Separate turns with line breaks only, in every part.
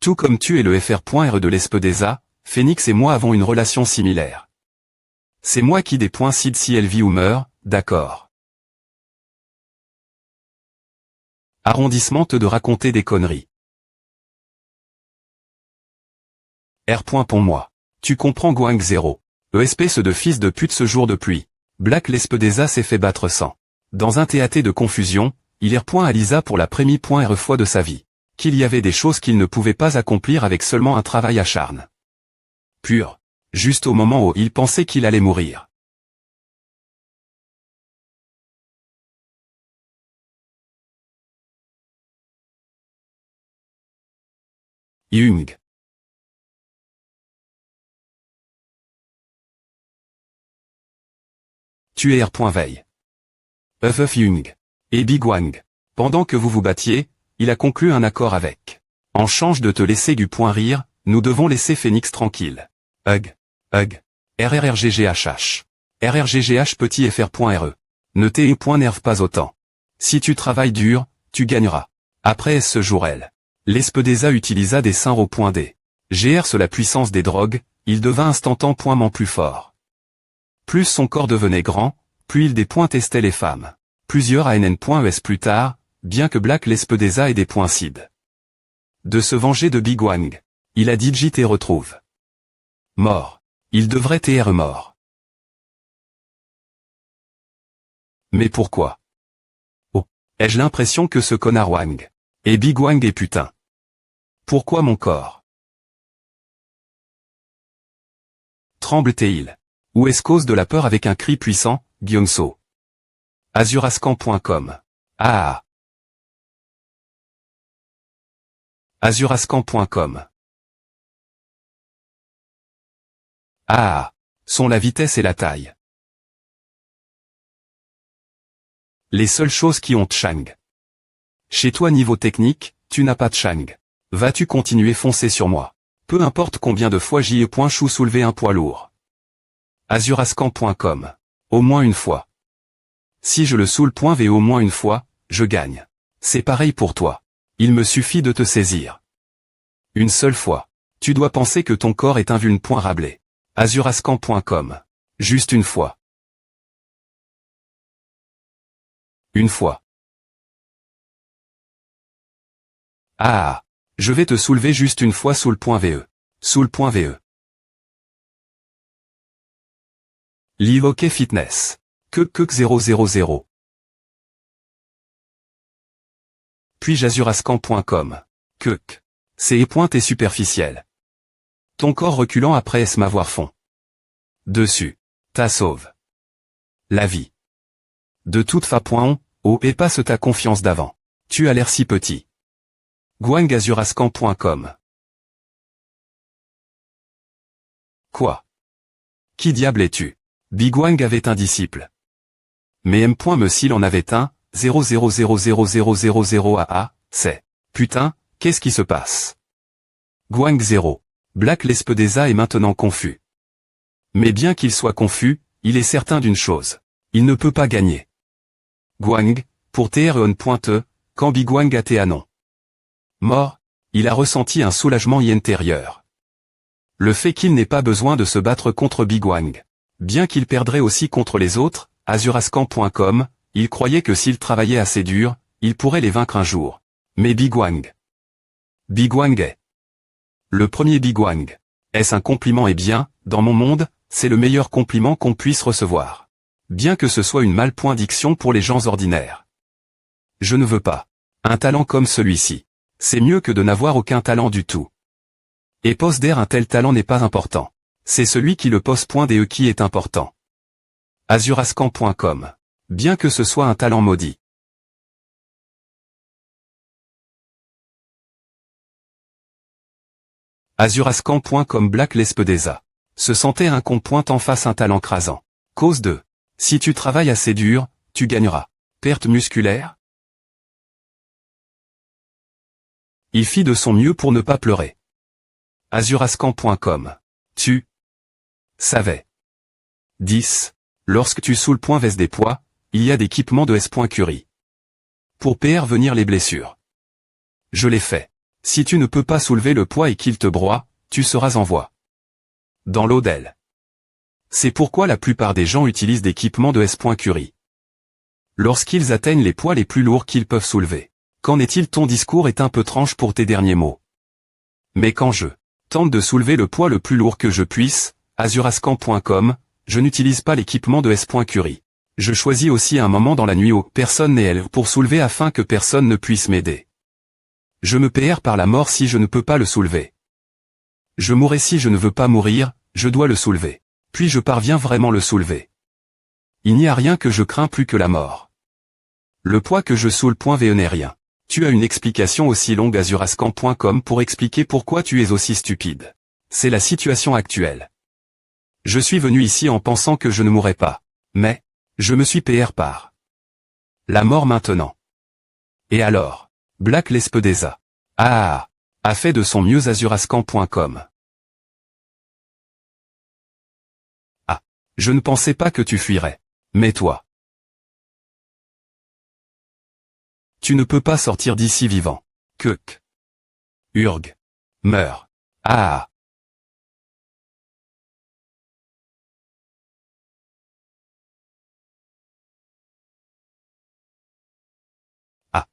Tout comme tu es le FR.RE de l'Espedeza, Phoenix et moi avons une relation similaire. C'est moi qui décide si elle vit ou meurt, d'accord. Arrondissement de raconter des conneries. R. Pour moi. Tu comprends Guang 0. Espèce de fils de pute ce jour de pluie. Black l'Espedeza s'est fait battre sans. Dans un théâtre de confusion, il R. à Lisa pour la première fois de sa vie. Qu'il y avait des choses qu'il ne pouvait pas accomplir avec seulement un travail acharné. Pur. Juste au moment où il pensait qu'il allait mourir. Jung. Tu es R. Veille. Jung. Et Big Wang. Pendant que vous vous battiez, il a conclu un accord avec. En change de te laisser du point rire, nous devons laisser Phoenix tranquille. Hug. RRRGGHH. RRGGH petit FR.RE. Ne t'énerve pas autant. Si tu travailles dur, tu gagneras. Après ce jour elle. L'Espedeza utilisa des seins au point D. GR sur la puissance des drogues, il devint instantanément plus fort. Plus son corps devenait grand, plus il testait les femmes. Plusieurs ANN.ES plus tard, bien que Black l'Espedeza ait des points CID. De se venger de Big Wang. Il a dit JT retrouve. Mort. Il devrait être mort. Mais pourquoi? Oh. Ai-je l'impression que ce connard Wang. Et Big Wang est putain. Pourquoi mon corps? Tremble-t-il? Ou est-ce cause de la peur avec un cri puissant, Gyongso? Azurascan.com. Ah. Azurascan.com. Ah. Sont la vitesse et la taille. Les seules choses qui ont Chang. Chez toi niveau technique, tu n'as pas de Chang. Vas-tu continuer foncer sur moi? Peu importe combien de fois j'y ai chou soulevé un poids lourd. Azurascan.com. Au moins une fois. Si je le soule.v au moins une fois, je gagne. C'est pareil pour toi. Il me suffit de te saisir. Une seule fois. Tu dois penser que ton corps est invulnérable. Azurascan.com. Juste une fois. Une fois. Ah. Je vais te soulever juste une fois sous le point VE. Sous le point VE. Live OK Fitness. Que 000. Puis azurascan.com. Que. C'est pointe et superficiel. Ton corps reculant après m'avoir fond. Dessus. Ta sauve. La vie. De toute façon, oh et passe ta confiance d'avant. Tu as l'air si petit. Guangazurascan.com. Quoi? Qui diable es-tu? Big Wang avait un disciple. Mais M. s'il en avait un, 0000000 AA, c'est. Putain, qu'est-ce qui se passe? Guang 0. Black l'Espedeza est maintenant confus. Mais bien qu'il soit confus, il est certain d'une chose. Il ne peut pas gagner. Guang, pour TREON.E, quand Big Wang a été non. Mort, il a ressenti un soulagement intérieur. Le fait qu'il n'ait pas besoin de se battre contre Big Wang. Bien qu'il perdrait aussi contre les autres, Azurascan.com, il croyait que s'il travaillait assez dur, il pourrait les vaincre un jour. Mais Big Wang. Big Wang est. Le premier Big Wang. Est-ce un compliment? Eh bien, dans mon monde, c'est le meilleur compliment qu'on puisse recevoir. Bien que ce soit une maldiction pour les gens ordinaires. Je ne veux pas. Un talent comme celui-ci. C'est mieux que de n'avoir aucun talent du tout. Et posséder un tel talent n'est pas important. C'est celui qui le possède qui est important. Azurascan.com. Bien que ce soit un talent maudit. Azurascan.com. Black l'Espedeza. Se sentait un con pointe en face un talent crasant. Cause de. Si tu travailles assez dur, tu gagneras. Perte musculaire? Il fit de son mieux pour ne pas pleurer. Azurascan.com. Tu savais. 10. Lorsque tu soulèves des poids, il y a d'équipements de S.Curie. Pour venir les blessures. Je l'ai fait. Si tu ne peux pas soulever le poids et qu'il te broie, tu seras en voie. Dans l'eau d'elle. C'est pourquoi la plupart des gens utilisent d'équipements de S. Curie. Lorsqu'ils atteignent les poids les plus lourds qu'ils peuvent soulever. Qu'en est-il? Ton discours est un peu tranche pour tes derniers mots. Mais quand je tente de soulever le poids le plus lourd que je puisse, azurascan.com, je n'utilise pas l'équipement de S. Curie. Je choisis aussi un moment dans la nuit où personne n'est elle pour soulever afin que personne ne puisse m'aider. Je me perds par la mort si je ne peux pas le soulever. Je mourrai si je ne veux pas mourir, je dois le soulever. Puis je parviens vraiment le soulever. Il n'y a rien que je crains plus que la mort. Le poids que je soulève n'est rien. Tu as une explication aussi longue azurascan.com pour expliquer pourquoi tu es aussi stupide. C'est la situation actuelle. Je suis venu ici en pensant que je ne mourrais pas. Mais, je me suis perdu par la mort maintenant. Et alors, Black Lespedeza a fait de son mieux azurascan.com. Je ne pensais pas que tu fuirais. Mais toi. Tu ne peux pas sortir d'ici vivant. Kuk. Urg. Meurs. Ah. Ah.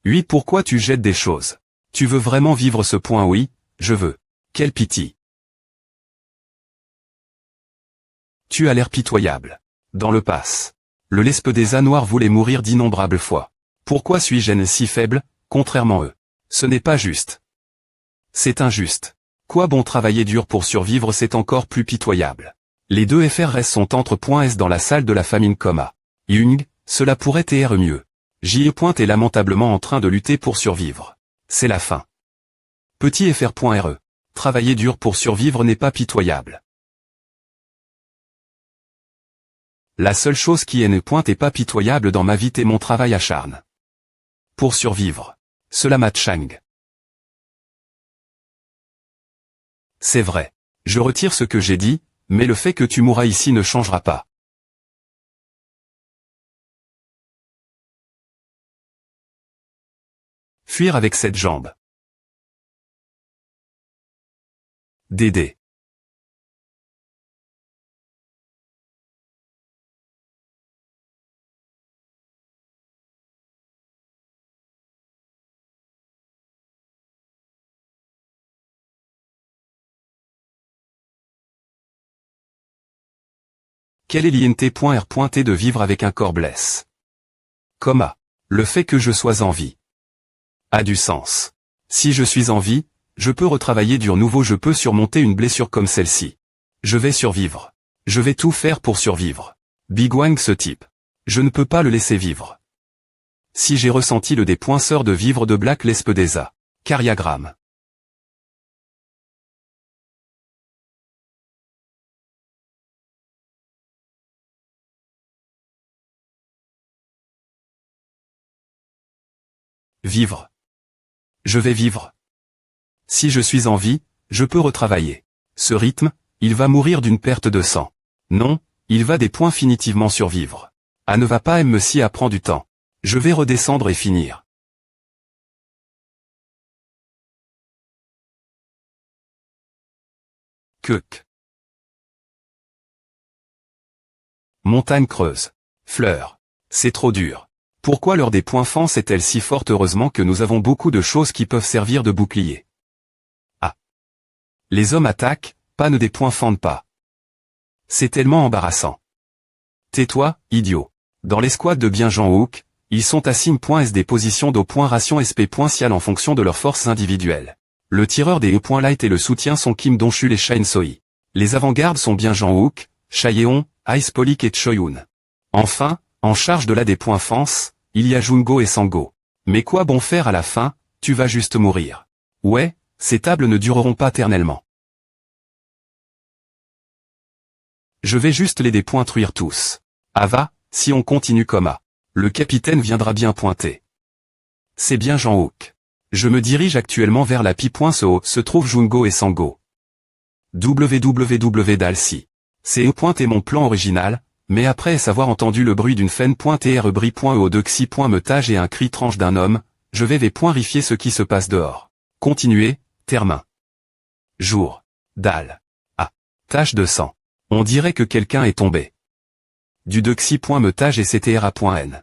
Oui, pourquoi tu jettes des choses? Tu veux vraiment vivre ce point? Oui, je veux. Quelle pitié. Tu as l'air pitoyable. Dans le pass. Le Lespedeza noir voulait mourir d'innombrables fois. Pourquoi suis-je si faible, contrairement à eux? Ce n'est pas juste. C'est injuste. Quoi bon travailler dur pour survivre, c'est encore plus pitoyable. Les deux FRS sont entre .s dans la salle de la famine coma. Jung, cela pourrait être mieux. J.E. est lamentablement en train de lutter pour survivre. C'est la fin. Petit FR.RE. Travailler dur pour survivre n'est pas pitoyable. La seule chose qui est pas pitoyable dans ma vie est mon travail acharné. Pour survivre. Cela m'a chang. C'est vrai. Je retire ce que j'ai dit, mais le fait que tu mourras ici ne changera pas. Fuir avec cette jambe. Dédé. Quel est l'INT.R.T de vivre avec un corps blesse? Coma. Le fait que je sois en vie a du sens. Si je suis en vie, je peux retravailler dur nouveau, je peux surmonter une blessure comme celle-ci. Je vais survivre. Je vais tout faire pour survivre. Big Wang ce type. Je ne peux pas le laisser vivre. Si j'ai ressenti le dépoinçeur de vivre de Black Lespedeza. Cardiagramme. Vivre. Je vais vivre. Si je suis en vie, je peux retravailler. Ce rythme, il va mourir d'une perte de sang. Non, il va définitivement survivre. Ne va pas me si prend du temps. Je vais redescendre et finir. Kuk. Montagne creuse. Fleurs. C'est trop dur. Pourquoi leur défense est-elle si forte? Heureusement que nous avons beaucoup de choses qui peuvent servir de bouclier. Les hommes attaquent, pas ne défendent pas. C'est tellement embarrassant. Tais-toi, idiot. Dans l'escouade de bien Jean Hook, ils sont à signe.s des positions d'O.ration SP.cial en fonction de leurs forces individuelles. Le tireur des E.light et le soutien sont Kim Dong-chul et Shain Soi. Les avant-gardes sont bien Jean Hook, Chaeon, Ice Polik et Choyun. Enfin, en charge de la défense, il y a Jungo et Sango. Mais quoi bon faire à la fin, tu vas juste mourir. Ouais, ces tables ne dureront pas éternellement. Je vais juste les dépointruire tous. Va, si on continue comme le capitaine viendra bien pointer. C'est bien Jean Hook. Je me dirige actuellement vers la pi.co, se trouve Jungo et Sango. www.dalsi. C'est est mon plan original, mais après avoir entendu le bruit d'une fen.trbri.eo de xi.metage et un cri tranche d'un homme, je vais vérifier ce qui se passe dehors. Continuez, termin. Jour. Dalle. Ah. Tache de sang. On dirait que quelqu'un est tombé. Du dexy.metage et ctra.n.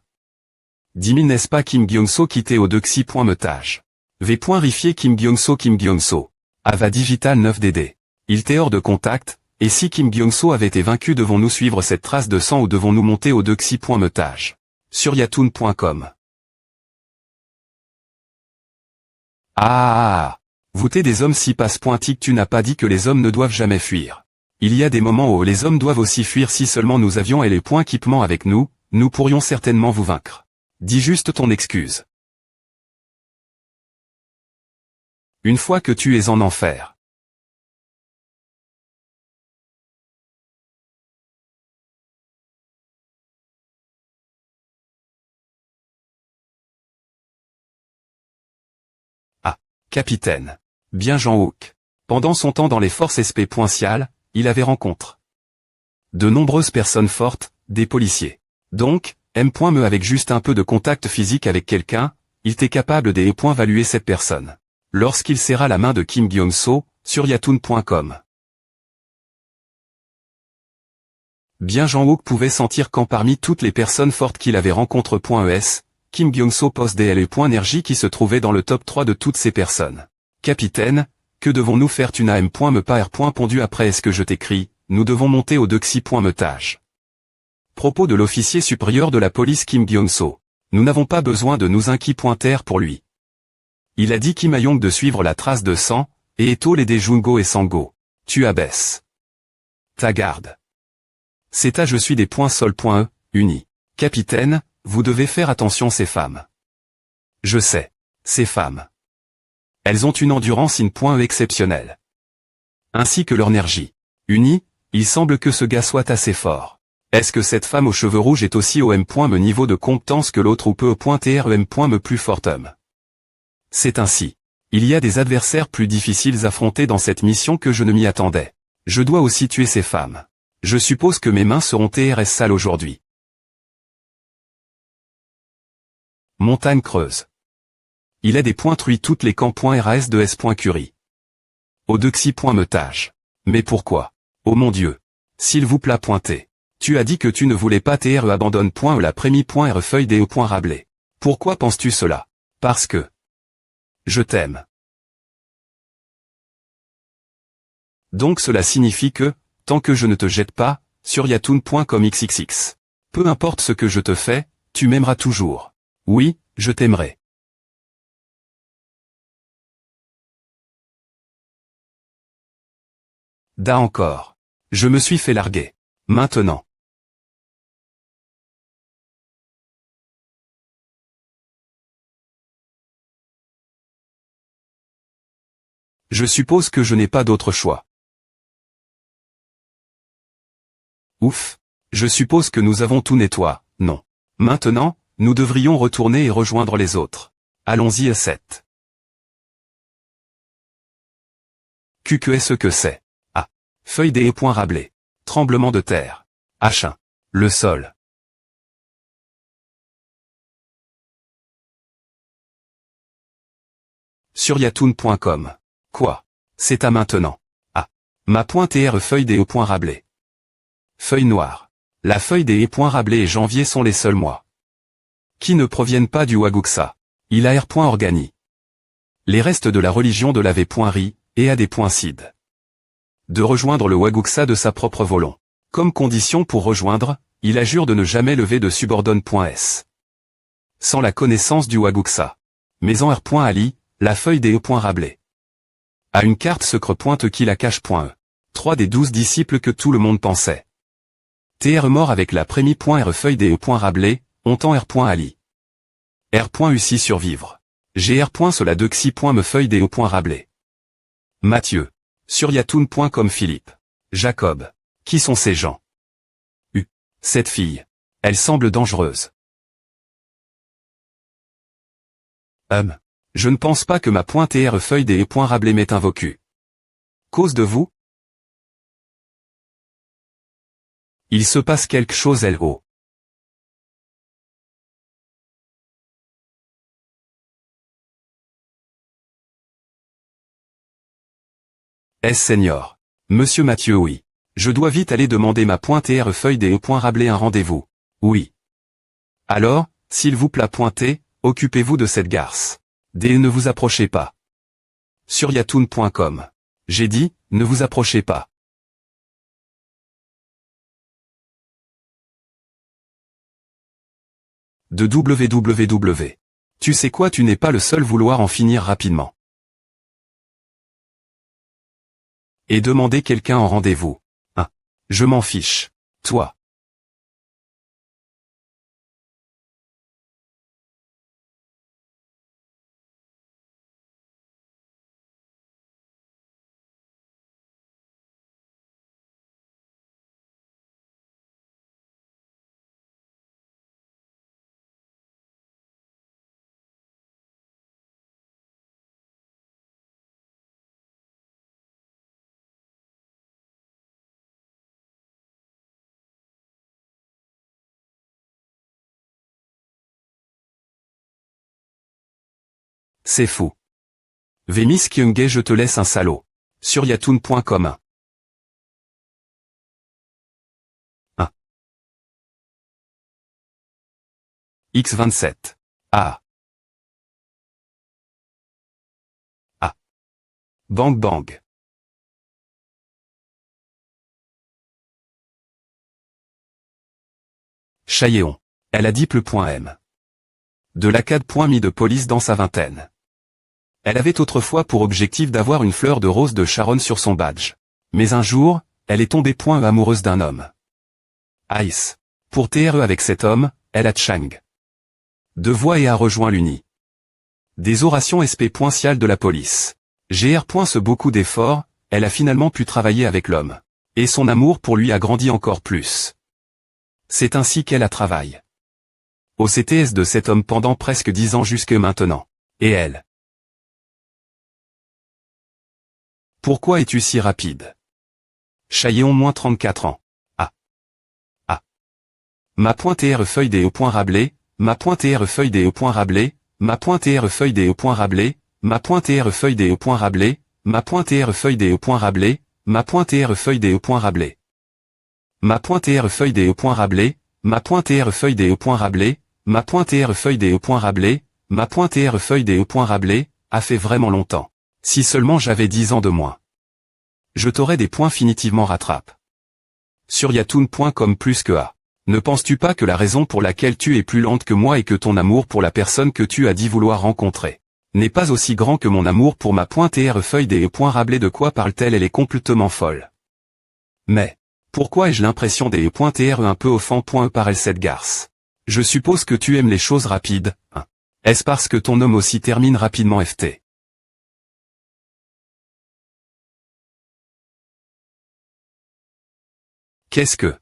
10 000 n'est-ce pas Kim Gyeong-so quitté au dexy.metage. V.rifié Kim Gyeong-so Kim Gyeong-so. Ava Digital 9DD. Il était hors de contact, et si Kim Gyeong-so avait été vaincu devons-nous suivre cette trace de sang ou devons-nous monter au dexy.metage. Sur yatoon.com. Ah. Vous t'es des hommes si passe-pointique tu n'as pas dit que les hommes ne doivent jamais fuir. Il y a des moments où les hommes doivent aussi fuir si seulement nous avions et les points équipements avec nous, nous pourrions certainement vous vaincre. Dis juste ton excuse. Une fois que tu es en enfer. Ah, capitaine. Bien Jean-Hook. Pendant son temps dans les forces SP.cial, il avait rencontre de nombreuses personnes fortes, des policiers. Donc, M.me avec juste un peu de contact physique avec quelqu'un, il était capable d'évaluer cette personne. Lorsqu'il serra la main de Kim Gyeong-so, sur yatoon.com. Bien Jean-Hook pouvait sentir qu'en parmi toutes les personnes fortes qu'il avait rencontrées.es, Kim Gyeong-so possède l'énergie qui se trouvait dans le top 3 de toutes ces personnes. Capitaine, que devons-nous faire tu n'as M.me pas R. pondu après est-ce que je t'écris, nous devons monter au dexy.metage. Propos de l'officier supérieur de la police Kim Gyeong-so. Nous n'avons pas besoin de nous inquiéter pour lui. Il a dit Kim Ayong de suivre la trace de sang, et Eto les Jungo et Sango. Tu abaisses ta garde. C'est à je suis des .sol.e, unis. Capitaine, vous devez faire attention ces femmes. Je sais. Ces femmes. Elles ont une endurance exceptionnelle. Ainsi que leur énergie. Unis, il semble que ce gars soit assez fort. Est-ce que cette femme aux cheveux rouges est aussi au M.me niveau de compétence que l'autre ou peut au .me plus fort homme? C'est ainsi. Il y a des adversaires plus difficiles à affronter dans cette mission que je ne m'y attendais. Je dois aussi tuer ces femmes. Je suppose que mes mains seront TRS sales aujourd'hui. Montagne creuse. Il a des truits toutes les camps.ras de S.Curie. Au dexy.metage. Mais pourquoi? Oh mon Dieu. S'il vous plaît pointer. Tu as dit que tu ne voulais pas TRE abandonne.e la prémie.re feuille des Rabelais. Pourquoi penses-tu cela? Parce que je t'aime. Donc cela signifie que, tant que je ne te jette pas, sur yatoon.com xxx. Peu importe ce que je te fais, tu m'aimeras toujours. Oui, je t'aimerai. Da encore. Je me suis fait larguer. Maintenant. Je suppose que je n'ai pas d'autre choix. Ouf. Je suppose que nous avons tout nettoyé, non. Maintenant, nous devrions retourner et rejoindre les autres. Allons-y à 7. Qu'est-ce que c'est? Ah. Feuille des Rabelais. Tremblement de terre. H1. Le sol. Sur yatoon.com. Quoi? C'est à maintenant. Ah. Ma .tr feuille des Rabelais. Feuille noire. La feuille des Rabelais et janvier sont les seuls mois qui ne proviennent pas du Waguksa. Il a R.organi. Les restes de la religion de la V.ri, et a des .cid. De rejoindre le Waguksa de sa propre volonté. Comme condition pour rejoindre, il a jure de ne jamais lever de subordonne.s. Sans la connaissance du Waguksa. Mais en R.ali, la feuille des Rabelais. A une carte secret qui la cache.e. 3 des 12 disciples que tout le monde pensait. TR mort avec la prémie.re feuille des Rabelais, ont en R.ali. R.uci survivre. GR. Cela dexy.me feuille des Rabelais. Mathieu. Sur yatoon.com Philippe. Jacob. Qui sont ces gens? Cette fille. Elle semble dangereuse. Je ne pense pas que ma .tr feuille des Rabelais m'ait invoqué. Cause de vous? Il se passe quelque chose LO. S senior. Monsieur Mathieu oui. Je dois vite aller demander ma pointe feuille des Rabelais un rendez-vous. Oui. Alors, s'il vous plaît pointez, occupez-vous de cette garce. Ne vous approchez pas. Sur yatoon.com. J'ai dit, ne vous approchez pas. De www. Tu sais quoi, tu n'es pas le seul vouloir en finir rapidement. Et demander quelqu'un en rendez-vous. Je m'en fiche. Toi. C'est fou. Vémis Kyunghae, je te laisse un salaud. Sur yatoon.com. X27. Ah. Bang bang. Chailléon. Elle a diple.m. De l'ACAD.mi de police dans sa vingtaine. Elle avait autrefois pour objectif d'avoir une fleur de rose de Sharon sur son badge. Mais un jour, elle est tombée amoureuse d'un homme. Ice. Pour avec cet homme, elle a Chang. De voix et a rejoint l'Uni. Des orations spéciales de la police. Ce beaucoup d'efforts, elle a finalement pu travailler avec l'homme. Et son amour pour lui a grandi encore plus. C'est ainsi qu'elle a travaillé au CTS de cet homme pendant presque 10 ans jusque maintenant. Et elle. Pourquoi es-tu si rapide? Chailléon moins 34 ans. Ma pointe feuille des Rabelais, ma pointe feuille des Rabelais, ma pointe feuille des Rabelais, ma pointe feuille des Rabelais, ma pointe feuille des Rabelais, ma pointe feuille des Rabelais. Ma pointe feuille des Rabelais, ma pointe feuille des Rabelais, ma pointe feuille des Rabelais, ma pointe feuille des Rabelais, a fait vraiment longtemps. Si seulement j'avais 10 ans de moins. Je t'aurais des points finitivement rattrape. Sur yatoon.com plus que A. Ne penses-tu pas que la raison pour laquelle tu es plus lente que moi et que ton amour pour la personne que tu as dit vouloir rencontrer n'est pas aussi grand que mon amour pour ma pointe feuille des Rabelais? De quoi parle-t-elle? Elle est complètement folle. Mais, pourquoi ai-je l'impression des un peu offend par elle cette garce? Je suppose que tu aimes les choses rapides, hein. Est-ce parce que ton homme aussi termine rapidement FT? Qu'est-ce que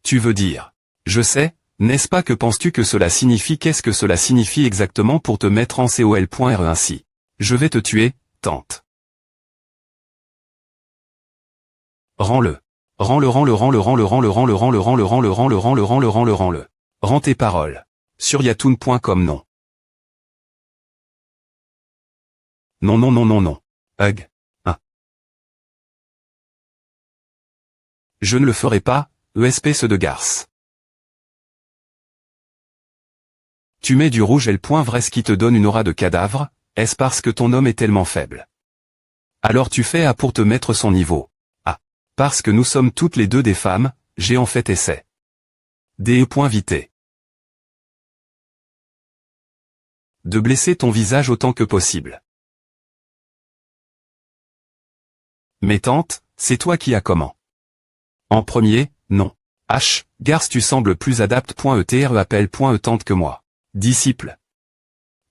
tu veux dire? Je sais, n'est-ce pas? Que penses-tu que cela signifie? Qu'est-ce que cela signifie exactement pour te mettre en col.re ainsi? Je vais te tuer, tante. Rends-le. Rends-le, rends-le, rends-le, rends-le, rends-le, rends-le, rends-le, rends-le, rends-le, rends-le, rends-le, rends-le, rends-le, rends-le. Rends tes paroles. Sur yatoon.com non. Non non non non non. Hug. Je ne le ferai pas, espèce de garce. Tu mets du rouge et le point vrai, ce qui te donne une aura de cadavre, est-ce parce que ton homme est tellement faible? Alors tu fais A pour te mettre son niveau. Parce que nous sommes toutes les deux des femmes, j'ai en fait essai. Vité. De blesser ton visage autant que possible. Mais tante, c'est toi qui as comment? En premier, non. Garce, tu sembles plus adapte.etre appel.e tante que moi. Disciple.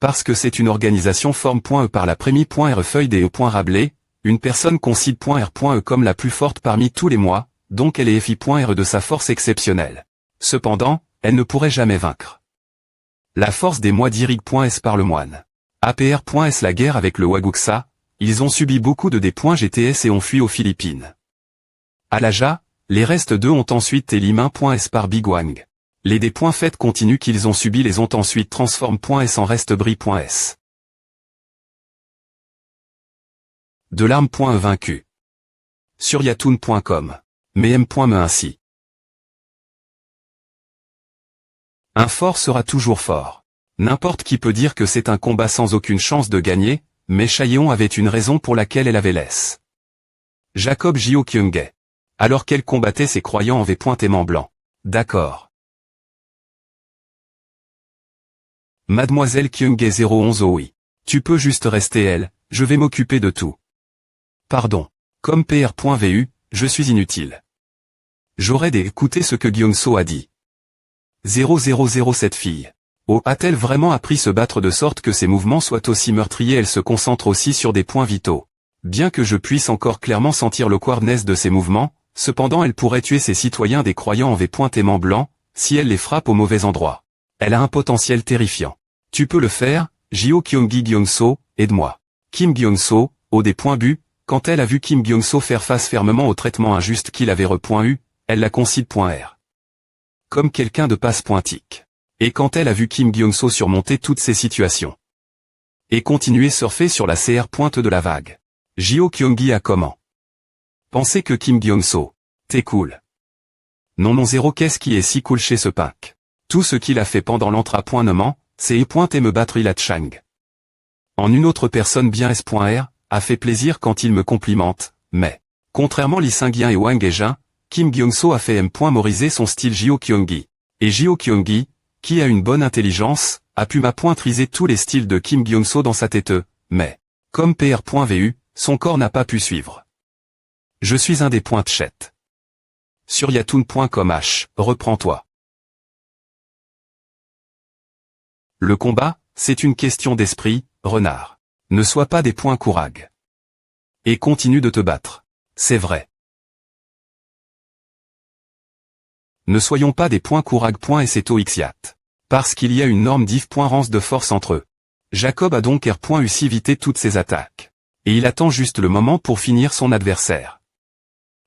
Parce que c'est une organisation forme.e par la prémie.re feuille des Rabelais, une personne considère.r.e comme la plus forte parmi tous les mois, donc elle est fi.re de sa force exceptionnelle. Cependant, elle ne pourrait jamais vaincre la force des mois d'Irig.s par le moine. APR.s la guerre avec le Waguksa, ils ont subi beaucoup de D.GTS et ont fui aux Philippines. À l'Aja, les restes d'eux ont ensuite Limain.s par Bigwang. Les D.faits continuent qu'ils ont subi les ont ensuite Transform.s en reste Bri.s. De l'arme.vaincu. Sur yatoon.com. Mais M.me ainsi. Un fort sera toujours fort. N'importe qui peut dire que c'est un combat sans aucune chance de gagner, mais Chaeyoung avait une raison pour laquelle elle avait laisse. Jacob Jio Kyunghae. Alors qu'elle combattait ses croyants en V.aimant blanc. D'accord. Mademoiselle Kyunghae 011 oh oui. Tu peux juste rester elle, je vais m'occuper de tout. Pardon. Comme PR.vu, je suis inutile. J'aurais d'écouter ce que Gyeongso a dit. 0007 fille. Oh, a-t-elle vraiment appris se battre de sorte que ses mouvements soient aussi meurtriers? Elle se concentre aussi sur des points vitaux. Bien que je puisse encore clairement sentir le queerness de ses mouvements, cependant elle pourrait tuer ses citoyens des croyants en V.aimant blanc, si elle les frappe au mauvais endroit. Elle a un potentiel terrifiant. Tu peux le faire, Jio Kyunggi Gyeongso, aide-moi. Kim Gyeongso, au des points bu, quand elle a vu Kim Gyeongso faire face fermement au traitement injuste qu'il avait re.u, elle l'a concide.r. Comme quelqu'un de passe-pointique. Et quand elle a vu Kim Gyeongso surmonter toutes ces situations. Et continuer surfer sur la CR pointe de la vague. Jio Kyunggi a comment? Pensez que Kim Gyeongso. T'es cool. Non zéro qu'est-ce qui est si cool chez ce punk? Tout ce qu'il a fait pendant l'entra.nement, c'est et me battre il a Chang. En une autre personne bien S.R, a fait plaisir quand il me complimente, mais, contrairement Lee Seung-gyen et Wang Hae-jin, Kim Gyeongso a fait M.moriser son style Jio Kyunggi. Et Jio Kyunggi, qui a une bonne intelligence, a pu m'appointriser tous les styles de Kim Gyeongso dans sa tête, mais, comme PR.vu, son corps n'a pas pu suivre. Je suis un des points de chat. Sur yatoon.com h, reprends-toi. Le combat, c'est une question d'esprit, renard. Ne sois pas des points courag. Et continue de te battre. C'est vrai. Ne soyons pas des points courag. Et c'est oxiat. Parce qu'il y a une norme div.rance de force entre eux. Jacob a donc R.u évité toutes ses attaques. Et il attend juste le moment pour finir son adversaire.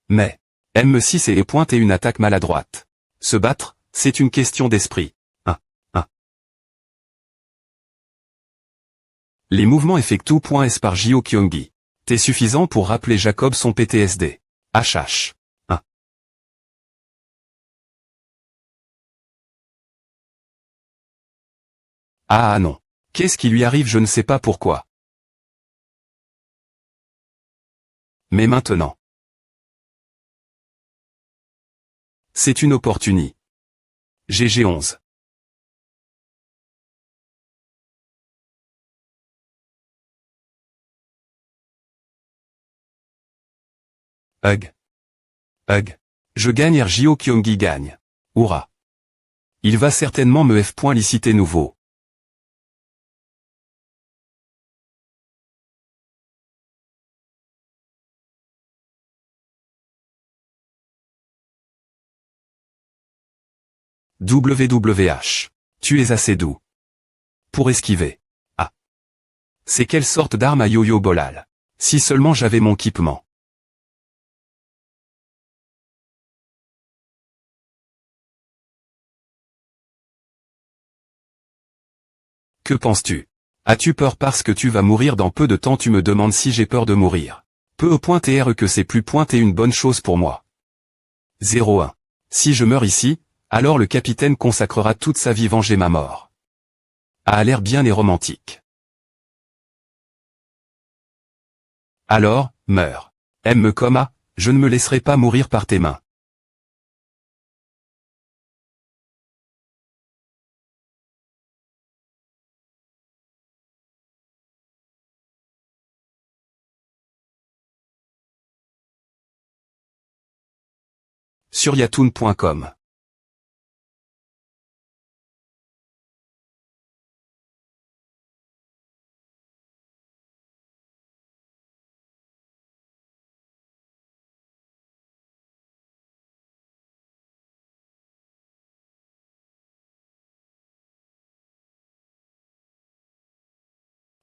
Mais, M6 et une attaque maladroite. Se battre, c'est une question d'esprit. Les mouvements effectués.s par Jio Kyunggi. T'es suffisant pour rappeler Jacob son PTSD. HH. 1. Ah non. Qu'est-ce qui lui arrive? Je ne sais pas pourquoi. Mais maintenant. C'est une opportunité. GG11. Hug. Je gagne Jio Kyunggi gagne. Hurrah. Il va certainement me F.liciter nouveau. WWH. Tu es assez doux. Pour esquiver. Ah. C'est quelle sorte d'arme à yo-yo bolal. Si seulement j'avais mon équipement. Que penses-tu? As-tu peur parce que tu vas mourir dans peu de temps? Tu me demandes si j'ai peur de mourir. Peu au point R que c'est plus pointé une bonne chose pour moi. 01. Si je meurs ici, alors le capitaine consacrera toute sa vie venger ma mort. A l'air bien et romantique. Alors, meurs. Aime-me comme A, je ne me laisserai pas mourir par tes mains. Sur yatoon.com.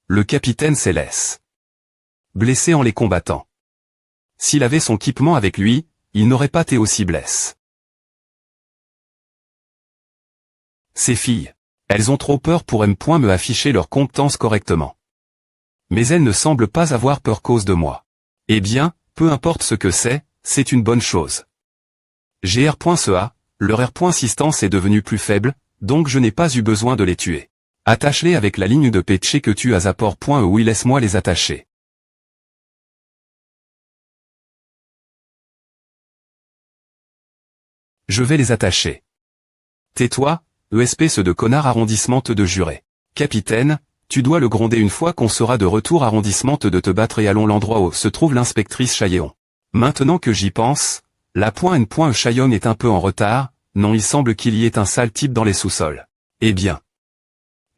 Le capitaine Céleste. Blessé en les combattant. S'il avait son équipement avec lui, il n'aurait pas été aussi blessé. Ces filles. Elles ont trop peur pour me afficher leurs compétences correctement. Mais elles ne semblent pas avoir peur cause de moi. Eh bien, Peu importe ce que c'est une bonne chose. Gr.ca, leur R.assistance est devenue plus faible, donc je n'ai pas eu besoin de les tuer. Attache-les avec la ligne de PTC que tu as à port.e oui laisse-moi les attacher. Je vais les attacher. Tais-toi, ESP ce de connard arrondissement de jurer. Capitaine, tu dois le gronder une fois qu'on sera de retour arrondissement de te battre et allons l'endroit où se trouve l'inspectrice Chailléon. Maintenant que j'y pense, la .N.E Chaillon est un peu en retard, non il semble qu'il y ait un sale type dans les sous-sols. Eh bien.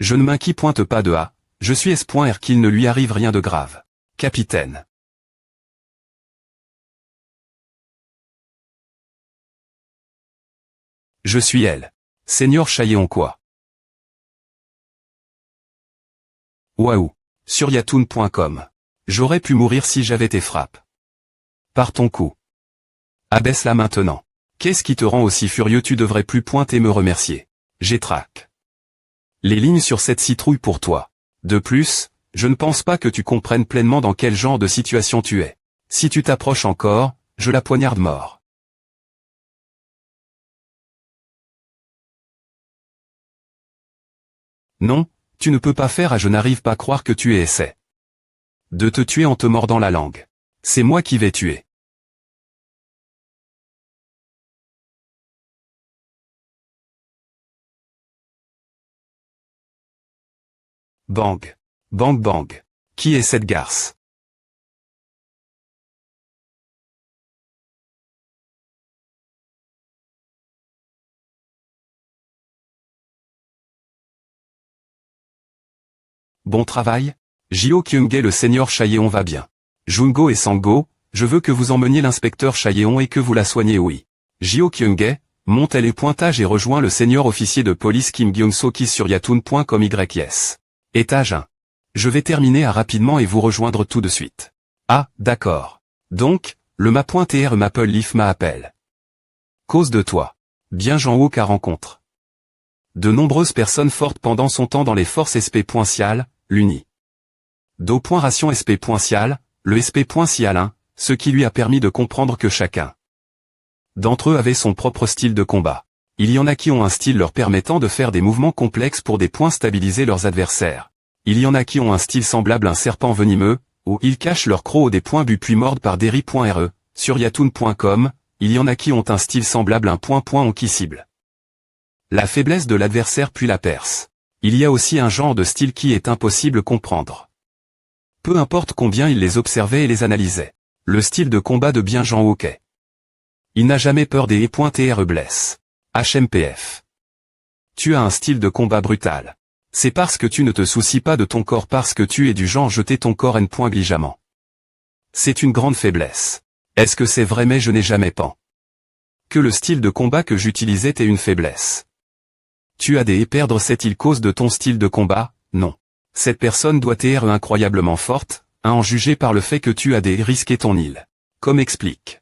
Je ne m'inquiète pas de A, je suis S.R qu'il ne lui arrive rien de grave. Capitaine. Je suis elle. Seigneur Chailléon quoi. Waouh. Sur yatoon.com. J'aurais pu mourir si j'avais tes frappes. Par ton coup. Abaisse-la maintenant. Qu'est-ce qui te rend aussi furieux? Tu devrais plus pointer me remercier. J'étraque. Les lignes sur cette citrouille pour toi. De plus, je ne pense pas que tu comprennes pleinement dans quel genre de situation tu es. Si tu t'approches encore, je la poignarde mort. Non, tu ne peux pas faire à je n'arrive pas à croire que tu essaies de te tuer en te mordant la langue. C'est moi qui vais tuer. Bang. Bang bang. Qui est cette garce? Bon travail. Jio Kyung-gae le seigneur Chailléon va bien. Jungo et Sango, je veux que vous emmeniez l'inspecteur Chailléon et que vous la soignez oui. Jio Kyung-gae, monte les pointages et rejoins le seigneur officier de police Kim Gyung-soki sur yatoon.com YS. Étage 1. Je vais terminer rapidement et vous rejoindre tout de suite. Ah, d'accord. Donc, le ma.tr m'appelle Leaf m'appelle. Cause de toi. Bien Jean-Haut qu'à rencontre. De nombreuses personnes fortes pendant son temps dans les forces SP.cial, l'Uni. Do.ration SP.cial, le SP.cial 1, ce qui lui a permis de comprendre que chacun d'entre eux avait son propre style de combat. Il y en a qui ont un style leur permettant de faire des mouvements complexes pour des points stabiliser leurs adversaires. Il y en a qui ont un style semblable à un serpent venimeux, où ils cachent leur croc des points buts puis mordent par Derry.re. Sur yatoon.com, il y en a qui ont un style semblable à un point qui cible la faiblesse de l'adversaire puis la perce. Il y a aussi un genre de style qui est impossible comprendre. Peu importe combien il les observait et les analysait. Le style de combat de bien Jean Hockey. Il n'a jamais peur des E.TRE blesse. HMPF. Tu as un style de combat brutal. C'est parce que tu ne te soucies pas de ton corps parce que tu es du genre jeter ton corps gligamment. C'est une grande faiblesse. Est-ce que c'est vrai mais je n'ai jamais pensé que le style de combat que j'utilisais était une faiblesse. Tu as des perdre cette île cause de ton style de combat, non. Cette personne doit être incroyablement forte, à en juger par le fait que tu as des risqué ton île. Comme explique.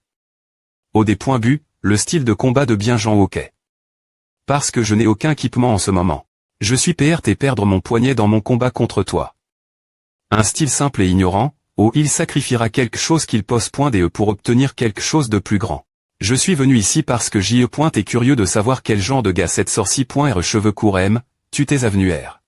Au des points but, le style de combat de bien Jean Hockey. Parce que je n'ai aucun équipement en ce moment. Je suis PRT perdre mon poignet dans mon combat contre toi. Un style simple et ignorant, où il sacrifiera quelque chose qu'il pose .de pour obtenir quelque chose de plus grand. Je suis venu ici parce que J.E. est curieux de savoir quel genre de gars cette sorcie.r cheveux courts aime, tu t'es avenu R.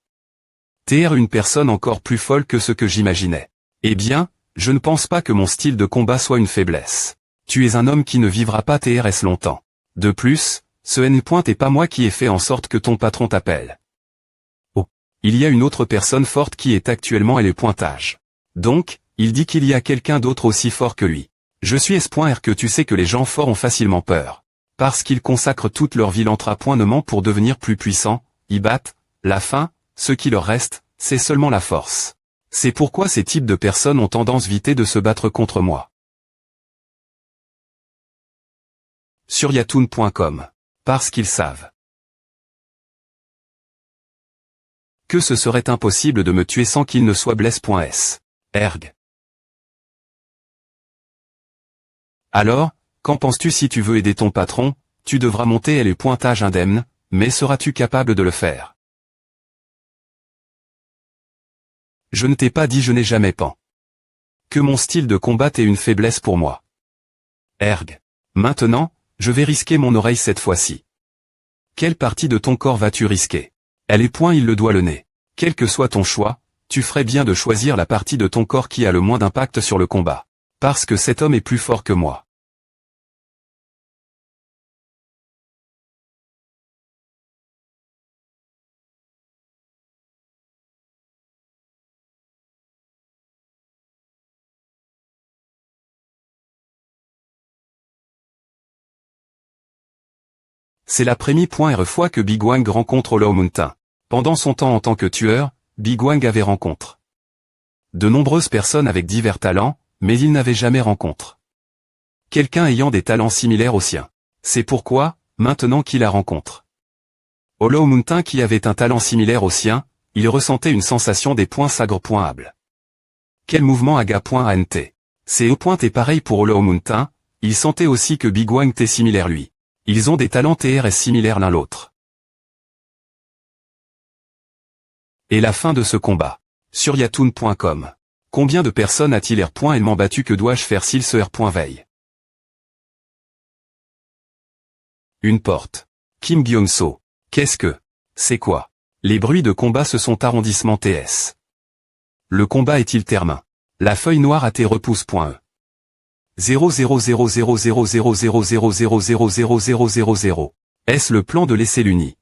TR une personne encore plus folle que ce que j'imaginais. Eh bien, je ne pense pas que mon style de combat soit une faiblesse. Tu es un homme qui ne vivra pas TRS longtemps. De plus, ce N. est pas moi qui ai fait en sorte que ton patron t'appelle. Oh. Il y a une autre personne forte qui est actuellement et les pointages. Donc, il dit qu'il y a quelqu'un d'autre aussi fort que lui. Je suis S.R que tu sais que les gens forts ont facilement peur. Parce qu'ils consacrent toute leur vie l'entrapointement pour devenir plus puissants, ils battent, la fin, ce qui leur reste, c'est seulement la force. C'est pourquoi ces types de personnes ont tendance vite de se battre contre moi. Sur yatoon.com. Parce qu'ils savent que ce serait impossible de me tuer sans qu'il ne soit blesse.s. Erg. Alors, qu'en penses-tu si tu veux aider ton patron, tu devras monter les pointages indemnes, mais seras-tu capable de le faire? Je ne t'ai pas dit je n'ai jamais pensé Que mon style de combat est une faiblesse pour moi. Erg. Maintenant, je vais risquer mon oreille cette fois-ci. Quelle partie de ton corps vas-tu risquer? Elle est point il le doit le nez. Quel que soit ton choix, tu ferais bien de choisir la partie de ton corps qui a le moins d'impact sur le combat. Parce que cet homme est plus fort que moi. C'est la première fois que Big Wang rencontre Hollow Mountain. Pendant son temps en tant que tueur, Big Wang avait rencontre de nombreuses personnes avec divers talents, mais il n'avait jamais rencontre quelqu'un ayant des talents similaires aux siens. C'est pourquoi, maintenant qu'il la rencontre Hollow Mountain qui avait un talent similaire au sien, il ressentait une sensation des points sagre.able. Quel mouvement aga.ant. C'est au point et pareil pour Hollow Mountain, il sentait aussi que Big Wang était similaire lui. Ils ont des talents TRS similaires l'un l'autre. Et la fin de ce combat. Sur yatoon.com. Combien de personnes a-t-il R.L battu? Que dois-je faire s'il se R.veille? Une porte. Kim Gyong-so. Qu'est-ce que? C'est quoi? Les bruits de combat se sont arrondissement TS. Le combat est-il terminé? La feuille noire a été repousse.e. 000000000000000. Est-ce le plan de laisser l'uni?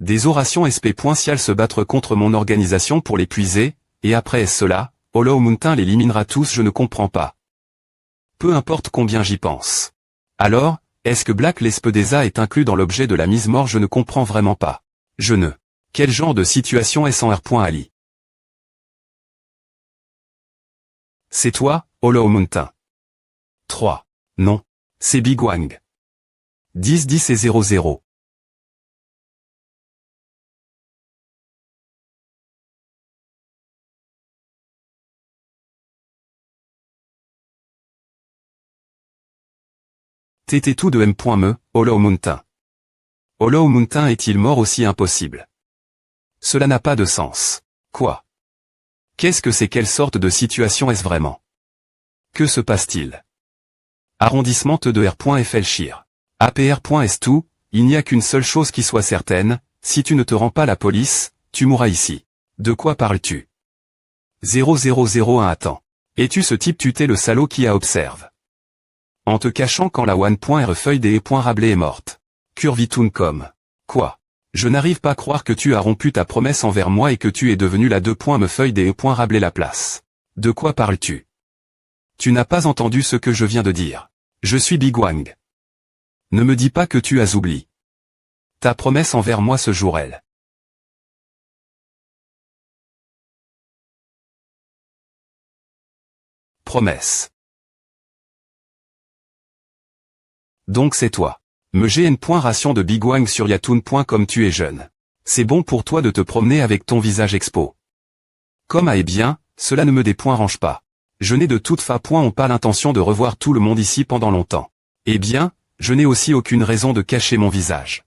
Des orations SP.cial se battre contre mon organisation pour l'épuiser, et après est-ce cela, Hollow Mountain l'éliminera tous? Je ne comprends pas. Peu importe combien j'y pense. Alors, est-ce que Black Lespedeza est inclus dans l'objet de la mise mort? Je ne comprends vraiment pas. Je ne. Quel genre de situation est-ce en R.Ali? C'est toi, Hollow Mountain. 3. Non. C'est Big Wang. 10 10 et 00. TT tout de M.me, Hollow Mountain. Hollow Mountain est-il mort aussi? Impossible. Cela n'a pas de sens. Quoi? Qu'est-ce que c'est? Quelle sorte de situation est-ce vraiment? Que se passe-t-il? Arrondissement de R.Flchir. APR.S2, il n'y a qu'une seule chose qui soit certaine, si tu ne te rends pas à la police, tu mourras ici. De quoi parles-tu? 0001. Attends. Es-tu ce type? Tu t'es le salaud qui a observe. En te cachant quand la one.r feuille des .rablé est morte. Curvitoon.com. Quoi? Je n'arrive pas à croire que tu as rompu ta promesse envers moi et que tu es devenu la me feuille des .rablé la place. De quoi parles-tu? Tu n'as pas entendu ce que je viens de dire. Je suis Big Wang. Ne me dis pas que tu as oublié ta promesse envers moi ce jour-là. Promesse. Donc c'est toi. Me gn. Ration de Big Wang sur yatoon.com. Tu es jeune. C'est bon pour toi de te promener avec ton visage expo. Comme eh bien, cela ne me dérange pas. Je n'ai de toute façon pas l'intention de revoir tout le monde ici pendant longtemps. Eh bien, je n'ai aussi aucune raison de cacher mon visage.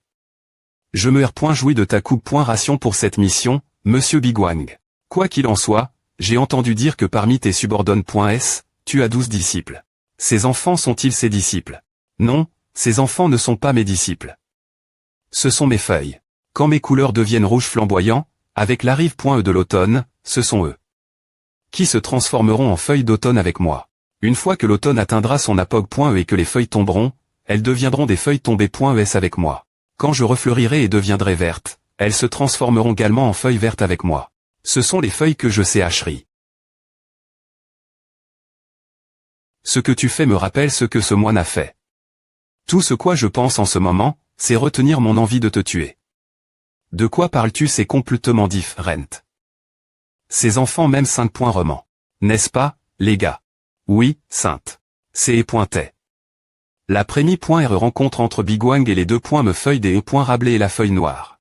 Je me jouis de ta coupe.ration pour cette mission, monsieur Big Wang. Quoi qu'il en soit, j'ai entendu dire que parmi tes subordonnes.s, tu as 12 disciples. Ces enfants sont-ils ses disciples? Non, ces enfants ne sont pas mes disciples. Ce sont mes feuilles. Quand mes couleurs deviennent rouges flamboyants, avec l'arrive.e de l'automne, ce sont eux qui se transformeront en feuilles d'automne avec moi. Une fois que l'automne atteindra son apogée.e et que les feuilles tomberont, elles deviendront des feuilles tombées.es avec moi. Quand je refleurirai et deviendrai verte, elles se transformeront également en feuilles vertes avec moi. Ce sont les feuilles que je sécherai. Ce que tu fais me rappelle ce que ce moine a fait. Tout ce quoi je pense en ce moment, c'est retenir mon envie de te tuer. De quoi parles-tu? C'est complètement différent. Ces enfants même 5 points roman. N'est-ce pas, les gars? Oui, sainte. C'est pointait. La première rencontre entre Big Wang et les me feuille des rablé et la feuille noire.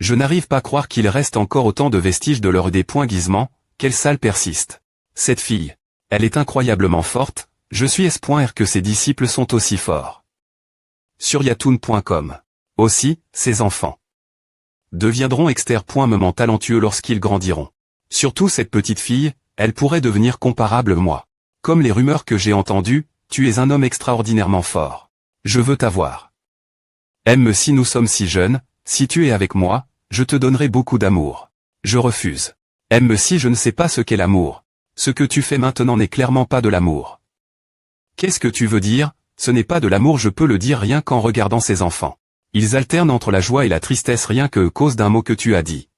Je n'arrive pas à croire qu'il reste encore autant de vestiges de leur guisement, quelle salle persiste. Cette fille, elle est incroyablement forte, je suis espoir que ses disciples sont aussi forts. Sur yatoon.com. Aussi, ces enfants deviendront externes talentueux lorsqu'ils grandiront. Surtout cette petite fille, elle pourrait devenir comparable à moi. Comme les rumeurs que j'ai entendues, tu es un homme extraordinairement fort. Je veux t'avoir. Aime-me si nous sommes si jeunes, si tu es avec moi, je te donnerai beaucoup d'amour. Je refuse. Aime-me si je ne sais pas ce qu'est l'amour. Ce que tu fais maintenant n'est clairement pas de l'amour. Qu'est-ce que tu veux dire? Ce n'est pas de l'amour, je peux le dire rien qu'en regardant ces enfants. Ils alternent entre la joie et la tristesse rien que à cause d'un mot que tu as dit.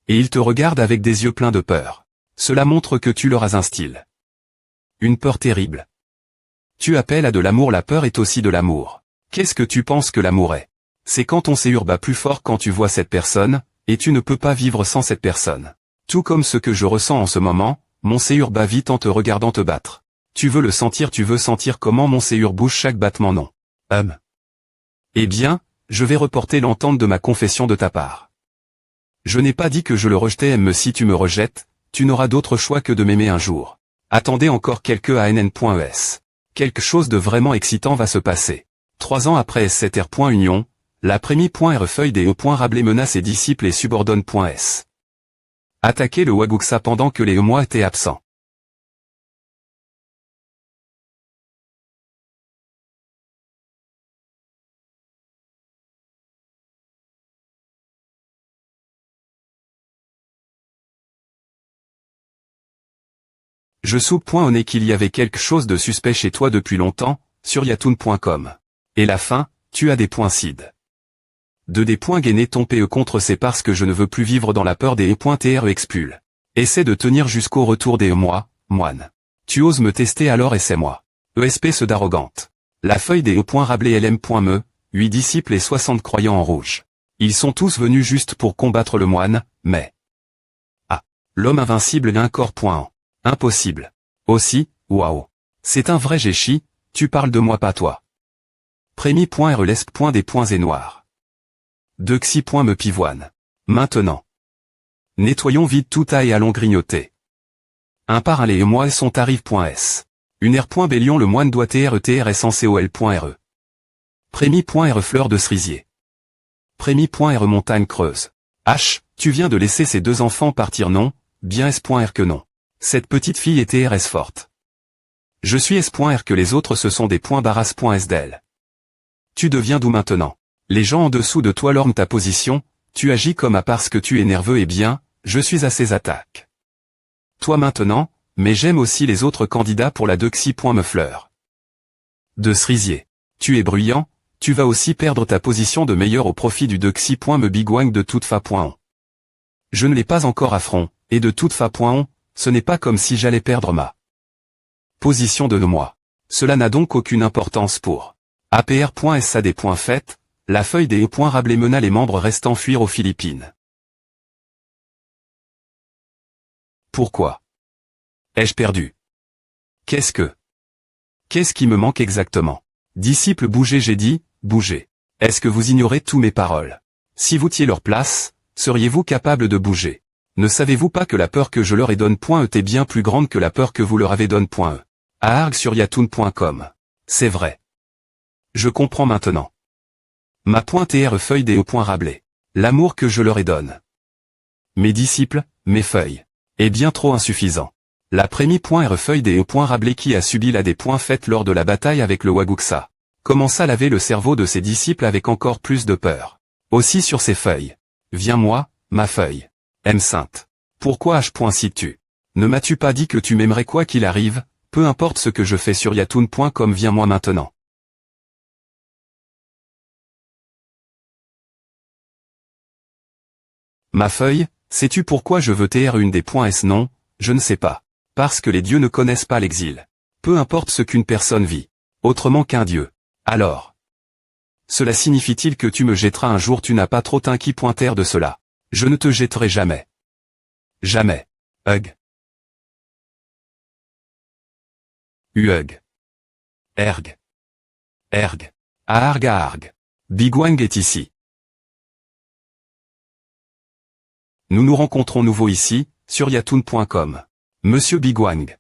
Et ils te regardent avec des yeux pleins de peur. Cela montre que tu leur as un style. Une peur terrible. Tu appelles à de l'amour, la peur est aussi de l'amour. Qu'est-ce que tu penses que l'amour est? C'est quand ton cœur bat plus fort quand tu vois cette personne, et tu ne peux pas vivre sans cette personne. Tout comme ce que je ressens en ce moment, mon cœur bat vite en te regardant te battre. Tu veux le sentir, tu veux sentir comment mon cœur bouge chaque battement, non. Eh bien, je vais reporter l'entente de ma confession de ta part. Je n'ai pas dit que je le rejetais, aime-me si tu me rejettes, tu n'auras d'autre choix que de m'aimer un jour. Attendez encore quelques ANN.es. Quelque chose de vraiment excitant va se passer. 3 ans après S7R.Union, la Prémie.R feuille des E.Rabelais menace ses disciples et subordonne.s. Attaquer le Waguksa pendant que les mois étaient absents. Je soupçonne au nez qu'il y avait quelque chose de suspect chez toi depuis longtemps, sur yatoon.com. Et la fin, tu as des points cid. Des points gainés ton PE contre c'est parce que je ne veux plus vivre dans la peur des E.TRE expule. Essaie de tenir jusqu'au retour des moine. Tu oses me tester alors essaie-moi. ESP se d'arrogante. La feuille des E.Rabelais LM.me, 8 disciples et 60 croyants en rouge. Ils sont tous venus juste pour combattre le moine, mais... l'homme invincible n'a un corps. Impossible. Aussi, waouh. C'est un vrai Géchi, tu parles de moi pas toi. Prémie.relesp. Des points et noirs. De xi. Me pivoine. Maintenant. Nettoyons vite tout à et allons grignoter. Un par un les mois sont arrive.s. Une R.Bélion le moine doit TRETRSNCOL.RE. Prémie.R fleur de cerisier. Prémie.R montagne creuse. H, tu viens de laisser ces 2 enfants partir non, bien S.R que non. Cette petite fille était RS forte. Je suis S.R que les autres ce sont des barras.s d'elle. Tu deviens d'où maintenant? Les gens en dessous de toi lorgnent ta position, tu agis comme à parce que tu es nerveux et bien, je suis à ces attaques. Toi maintenant, mais j'aime aussi les autres candidats pour la xi. Me fleur. De cerisier. Tu es bruyant, tu vas aussi perdre ta position de meilleur au profit du xi. Me bigwang de toute fa.on. Je ne l'ai pas encore à front, et de toute fa.on, ce n'est pas comme si j'allais perdre ma position de moi. Cela n'a donc aucune importance pour APR.SA des points faits, la feuille des E.Rabelais mena les membres restants fuir aux Philippines. Pourquoi ai-je perdu? Qu'est-ce qui me manque exactement? Disciples bougez, j'ai dit, bougez. Est-ce que vous ignorez tous mes paroles? Si vous tiez leur place, seriez-vous capable de bouger? Ne savez-vous pas que la peur que je leur ai donne était bien plus grande que la peur que vous leur avez donne à arg sur yatoon.com. C'est vrai. Je comprends maintenant. Ma .TR feuille des E.Rabelais. L'amour que je leur ai donne. Mes disciples, mes feuilles. Est bien trop insuffisant. La Prémie.R feuille des E.Rabelais qui a subi la des points faits lors de la bataille avec le Waguksa. Commença à laver le cerveau de ses disciples avec encore plus de peur. Aussi sur ses feuilles. Viens-moi, ma feuille. M sainte. Pourquoi H.cites-tu? Ne m'as-tu pas dit que tu m'aimerais quoi qu'il arrive, peu importe ce que je fais sur yatoon.com, viens-moi maintenant. Ma feuille, sais-tu pourquoi je veux TR une des points S? Non, je ne sais pas. Parce que les dieux ne connaissent pas l'exil. Peu importe ce qu'une personne vit. Autrement qu'un dieu. Alors. Cela signifie-t-il que tu me jetteras un jour? Tu n'as pas trop t'inquiéter de cela. Je ne te jetterai jamais. Jamais. Hug. Uhug. Erg. Erg. Aarg aarg. Bigwang est ici. Nous nous rencontrons nouveau ici, sur yatoon.com. Monsieur Bigwang.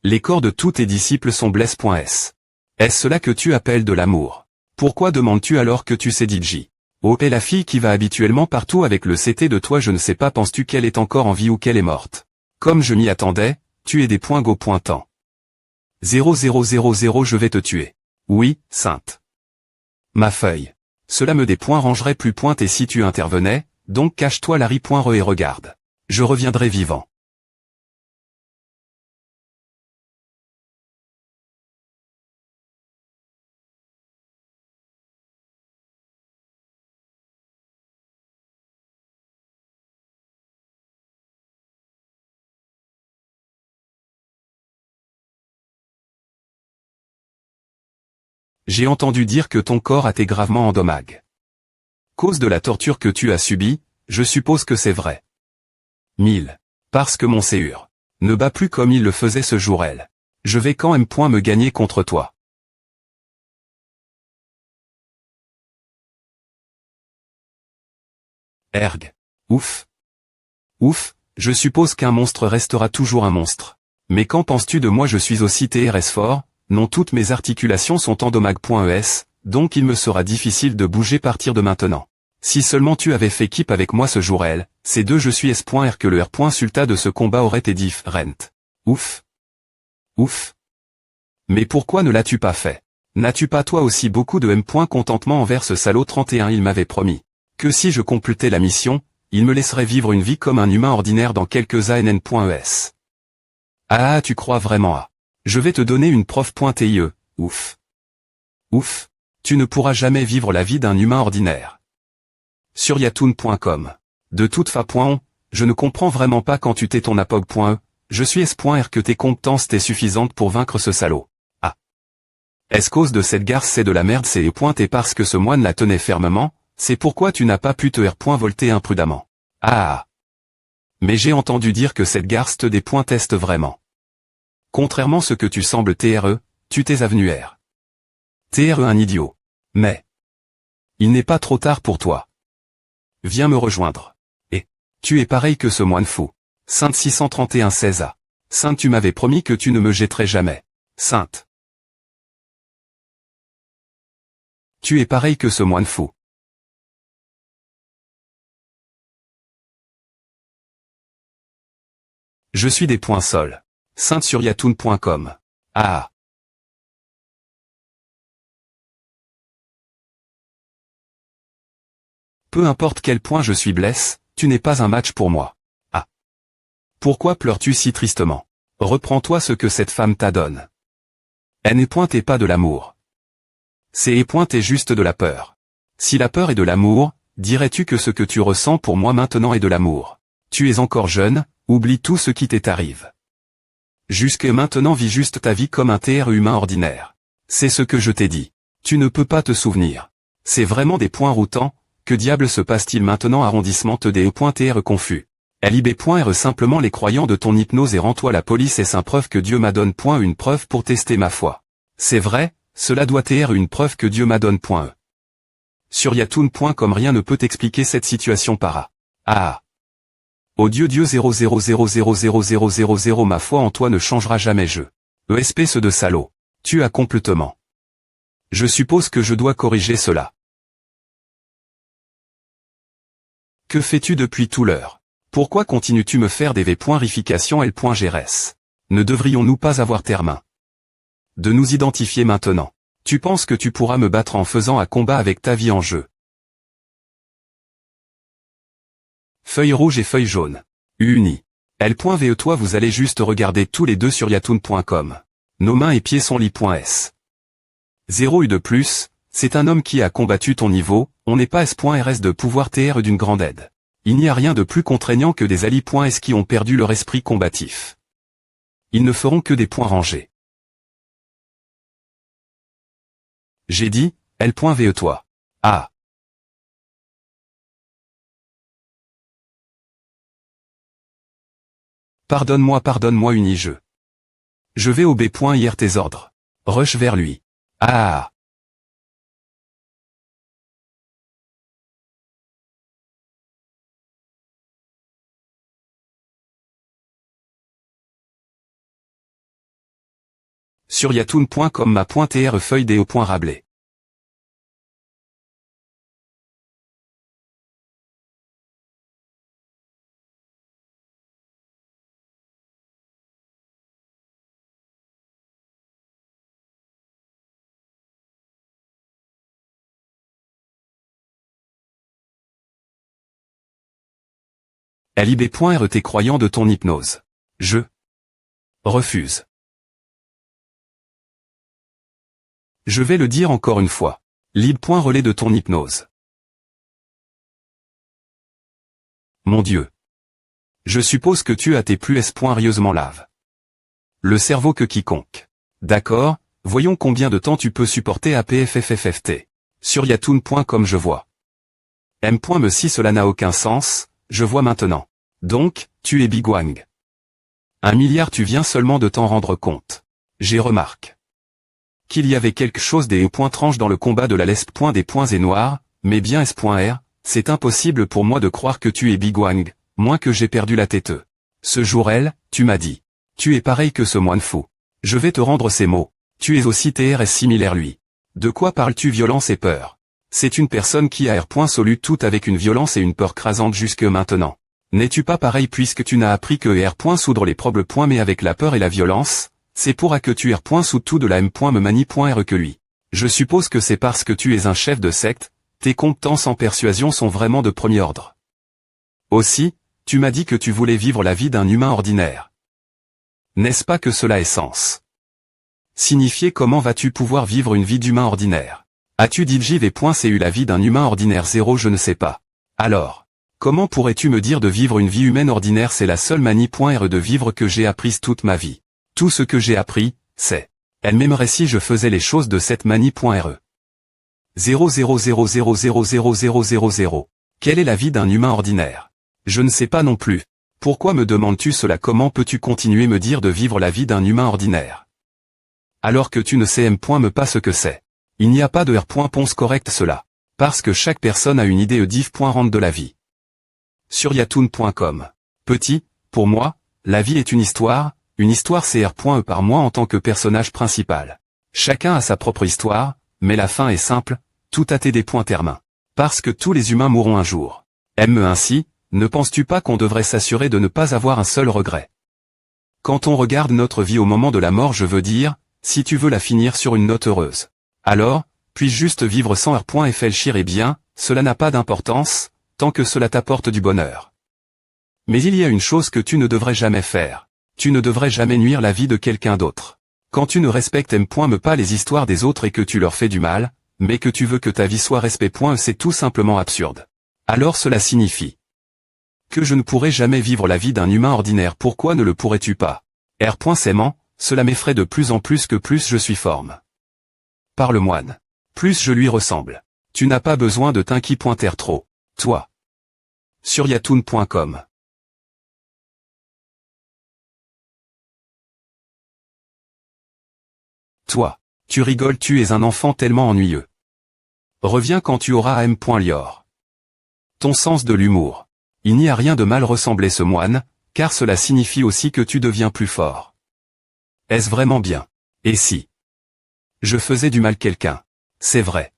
Les corps de tous tes disciples sont bless.s. Est-ce cela que tu appelles de l'amour? Pourquoi demandes-tu alors que tu sais DJ? Oh, et la fille qui va habituellement partout avec le CT de toi, je ne sais pas, penses-tu qu'elle est encore en vie ou qu'elle est morte? Comme je m'y attendais, tu es des points go pointant. 0000, je vais te tuer. Oui, sainte. Ma feuille. Cela me des points rangerait plus pointe et si tu intervenais, donc cache-toi Larry. Re et regarde. Je reviendrai vivant. J'ai entendu dire que ton corps a été gravement endommagé. Cause de la torture que tu as subie, je suppose que c'est vrai. 1000. Parce que mon CUR ne bat plus comme il le faisait ce jour-elle. Je vais quand même point me gagner contre toi. Erg. Ouf. Ouf, je suppose qu'un monstre restera toujours un monstre. Mais qu'en penses-tu de moi? Je suis aussi TRS fort, non, toutes mes articulations sont endommagées.es, donc il me sera difficile de bouger à partir de maintenant. Si seulement tu avais fait équipe avec moi ce jour-elle, c'est de je suis S.R que le R.Sulta de ce combat aurait été différent. Ouf. Ouf. Mais pourquoi ne l'as-tu pas fait? N'as-tu pas toi aussi beaucoup de contentement envers ce salaud 31? Il m'avait promis que si je complétais la mission, il me laisserait vivre une vie comme un humain ordinaire dans quelques ann.es. Ah, tu crois vraiment à? Je vais te donner une preuve.tie. Ouf. Ouf. Tu ne pourras jamais vivre la vie d'un humain ordinaire. Sur yatoon.com. De toute façon, je ne comprends vraiment pas quand tu t'es ton apog.e, je suis S.R que tes compétences t'es suffisantes pour vaincre ce salaud. Ah. Est-ce cause de cette garce c'est de la merde c'est et parce que ce moine la tenait fermement, c'est pourquoi tu n'as pas pu te volter imprudemment. Ah. Mais j'ai entendu dire que cette garce te des points teste vraiment. Contrairement à ce que tu sembles TRE, tu t'es avenu R. TRE un idiot. Mais. Il n'est pas trop tard pour toi. Viens me rejoindre. Et. Tu es pareil que ce moine fou. Sainte 631 16a. Sainte tu m'avais promis que tu ne me jetterais jamais. Sainte. Tu es pareil que ce moine fou. Je suis des points sols. Sainte sur yatoon.com. Ah. Peu importe quel point je suis blesse, tu n'es pas un match pour moi. Ah. Pourquoi pleures-tu si tristement? Reprends-toi ce que cette femme t'adonne. Elle n'est point et pas de l'amour. C'est point et juste de la peur. Si la peur est de l'amour, dirais-tu que ce que tu ressens pour moi maintenant est de l'amour? Tu es encore jeune, oublie tout ce qui t'arrive. Jusque maintenant vis juste ta vie comme un TR humain ordinaire. C'est ce que je t'ai dit. Tu ne peux pas te souvenir. C'est vraiment des points routants, que diable se passe-t-il maintenant? Arrondissement TDE.TR confus. LIB.R simplement les croyants de ton hypnose et rends-toi la police est-ce une preuve que Dieu m'adonne. Une preuve pour tester ma foi. C'est vrai, cela doit être une preuve que Dieu m'adonne. Sur yatoon.com rien ne peut expliquer cette situation para. Ah. Oh Dieu 000000000 ma foi en toi ne changera jamais je. Espèce de salaud. Tu as complètement. Je suppose que je dois corriger cela. Que fais-tu depuis tout l'heure? Pourquoi continues-tu me faire des v.rification L.grs? Ne devrions-nous pas avoir termin de nous identifier maintenant? Tu penses que tu pourras me battre en faisant un combat avec ta vie en jeu? Feuille rouge et feuille jaune. Uni. L.ve toi vous allez juste regarder tous les deux sur yatoon.com. Nos mains et pieds sont li.s. 0 U de plus, c'est un homme qui a combattu ton niveau, on n'est pas S.rs de pouvoir TR d'une grande aide. Il n'y a rien de plus contraignant que des alliés.s qui ont perdu leur esprit combatif. Ils ne feront que des points rangés. J'ai dit, L.ve toi. Ah. Pardonne-moi uni-jeu. Je vais au B.ir tes ordres. Rush vers lui. Ah. Sur yatoon.com ma.tr feuille des au.rablé. LIB.RET croyant de ton hypnose. Je refuse. Je vais le dire encore une fois. Lib.relais de ton hypnose. Mon Dieu. Je suppose que tu as tes plus s.rieusement lave. Le cerveau que quiconque. D'accord, voyons combien de temps tu peux supporter APFFFFT. Sur yatoon.com je vois. M. Me si cela n'a aucun sens, je vois maintenant. Donc, tu es bigwang. 1 milliard tu viens seulement de t'en rendre compte. J'ai remarqué qu'il y avait quelque chose des points tranches dans le combat de la lesp. Des points et noirs, mais bien S.R, c'est impossible pour moi de croire que tu es bigwang, moins que j'ai perdu la tête. Ce jour tu m'as dit. Tu es pareil que ce moine fou. Je vais te rendre ces mots. Tu es aussi TRS similaire lui. De quoi parles-tu violence et peur? C'est une personne qui a solu tout avec une violence et une peur crasante jusque maintenant. N'es-tu pas pareil puisque tu n'as appris que soudre les problèmes. Mais avec la peur et la violence, c'est pour que tu sous tout de la M. Me mani.R que lui. Je suppose que c'est parce que tu es un chef de secte, tes compétences en persuasion sont vraiment de premier ordre. Aussi, tu m'as dit que tu voulais vivre la vie d'un humain ordinaire. N'est-ce pas que cela est sens? Signifier comment vas-tu pouvoir vivre une vie d'humain ordinaire? As-tu dit JV.cu la vie d'un humain ordinaire 0 je ne sais pas. Alors, comment pourrais-tu me dire de vivre une vie humaine ordinaire? C'est la seule mani.re de vivre que j'ai apprise toute ma vie. Tout ce que j'ai appris, c'est. Elle m'aimerait si je faisais les choses de cette mani.re. 000000000. Quelle est la vie d'un humain ordinaire? Je ne sais pas non plus. Pourquoi me demandes-tu cela? Comment peux-tu continuer me dire de vivre la vie d'un humain ordinaire? Alors que tu ne sais me pas ce que c'est. Il n'y a pas de R.ponce correct cela. Parce que chaque personne a une idée div.rente de la vie. Sur yatoon.com. Petit, pour moi, la vie est une histoire c'est R.E par moi en tant que personnage principal. Chacun a sa propre histoire, mais la fin est simple, tout a des points termes. Parce que tous les humains mourront un jour. Ainsi, ne penses-tu pas qu'on devrait s'assurer de ne pas avoir un seul regret? Quand on regarde notre vie au moment de la mort, je veux dire, si tu veux la finir sur une note heureuse. Alors, puis juste vivre sans R.Fléchir bien, cela n'a pas d'importance, tant que cela t'apporte du bonheur. Mais il y a une chose que tu ne devrais jamais faire. Tu ne devrais jamais nuire la vie de quelqu'un d'autre. Quand tu ne respectes pas les histoires des autres et que tu leur fais du mal, mais que tu veux que ta vie soit respect. C'est tout simplement absurde. Alors cela signifie que je ne pourrai jamais vivre la vie d'un humain ordinaire. Pourquoi ne le pourrais-tu pas? S'aimant, cela m'effraie de plus en plus que plus je suis forme. Par le moine. Plus je lui ressemble. Tu n'as pas besoin de t'inquiéter trop. Toi. Sur yatoon.com. Toi. Tu rigoles, tu es un enfant tellement ennuyeux. Reviens quand tu auras Lior. Ton sens de l'humour. Il n'y a rien de mal ressembler ce moine, car cela signifie aussi que tu deviens plus fort. Est-ce vraiment bien? Et si je faisais du mal quelqu'un? C'est vrai.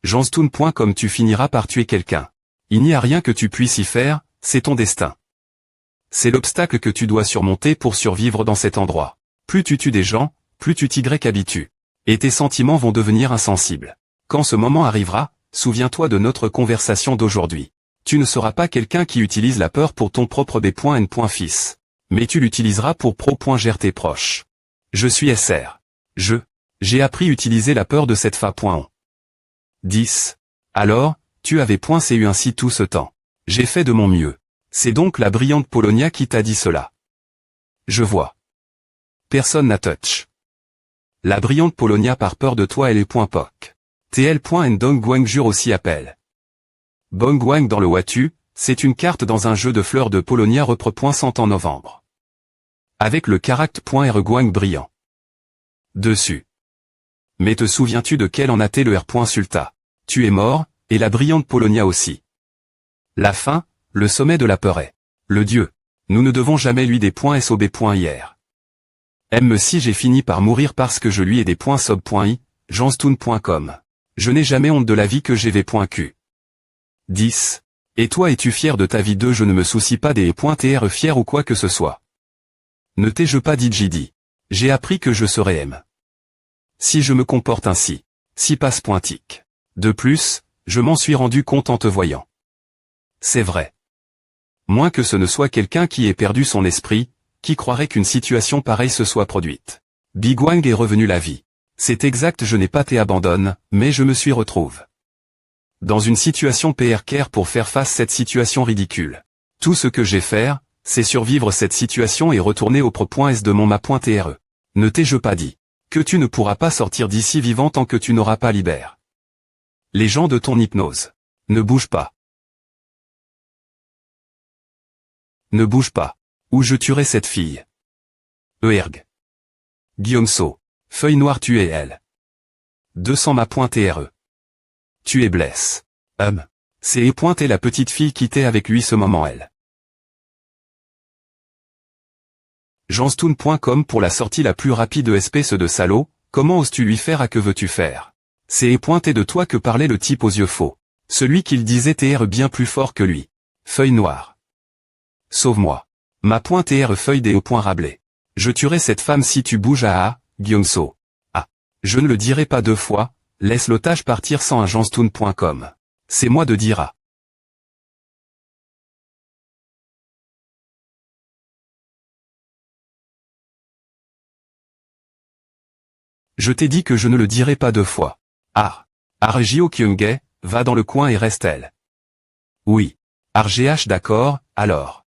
Janstoon.com tu finiras par tuer quelqu'un. Il n'y a rien que tu puisses y faire, c'est ton destin. C'est l'obstacle que tu dois surmonter pour survivre dans cet endroit. Plus tu tues des gens, plus tu t'habitues. Et tes sentiments vont devenir insensibles. Quand ce moment arrivera, souviens-toi de notre conversation d'aujourd'hui. Tu ne seras pas quelqu'un qui utilise la peur pour ton propre B.N. Fils. Mais tu l'utiliseras pour pro.gérer tes proches. Je suis SR. J'ai appris à utiliser la peur de cette fa.on. 10. Alors, tu avais .cu ainsi tout ce temps. J'ai fait de mon mieux. C'est donc la brillante Polonia qui t'a dit cela. Je vois. Personne n'a touch. La brillante Polonia par peur de toi elle est .poc. TL.N Dongguang jure aussi appelle. Bongguang dans le Watu, c'est une carte dans un jeu de fleurs de Polonia repre.100 en novembre. Avec le caract.R Guang brillant. Dessus. Mais te souviens-tu de quel en a été le R.Sulta? Tu es mort, et la brillante Polonia aussi. La fin, le sommet de la peur est. Le dieu. Nous ne devons jamais lui des .sob.ir. Si j'ai fini par mourir parce que je lui ai des .sob.i, janstoon.com. Je n'ai jamais honte de la vie que j'ai v.q. 10. Et toi es-tu fier de ta vie 2 Je ne me soucie pas des .tr fier ou quoi que ce soit. Ne t'ai-je pas dit JD. J'ai appris que je serais M. Si je me comporte ainsi. Si passe-pointique. De plus, je m'en suis rendu compte en te voyant. C'est vrai. Moins que ce ne soit quelqu'un qui ait perdu son esprit, qui croirait qu'une situation pareille se soit produite. Big Wang est revenu la vie. C'est exact, je n'ai pas été abandonné, mais je me suis retrouvé dans une situation précaire pour faire face à cette situation ridicule. Tout ce que j'ai faire, c'est survivre cette situation et retourner au pro.s de mon ma.tre. Ne t'ai-je pas dit que tu ne pourras pas sortir d'ici vivant tant que tu n'auras pas libéré les gens de ton hypnose. Ne bouge pas. Ne bouge pas. Ou je tuerai cette fille. Erg. Guillaume So. Feuille noire, tu es elle. 200 ma.tre. Tu es blesse. C'est pointé la petite fille qui était avec lui ce moment elle. Janstoun.com pour la sortie la plus rapide espèce de salaud, comment oses-tu lui faire à que veux-tu faire? C'est pointé de toi que parlait le type aux yeux faux. Celui qu'il disait TR bien plus fort que lui. Feuille noire. Sauve-moi. Ma.tr feuille des Rabelais. Je tuerai cette femme si tu bouges à Guillaume So. Ah. Je ne le dirai pas deux fois, laisse l'otage partir sans un janstoun.com. C'est moi de dire ah. Je t'ai dit que je ne le dirai pas deux fois. Ah. Argio Kyungge, va dans le coin et reste elle. Oui. RGH d'accord, alors.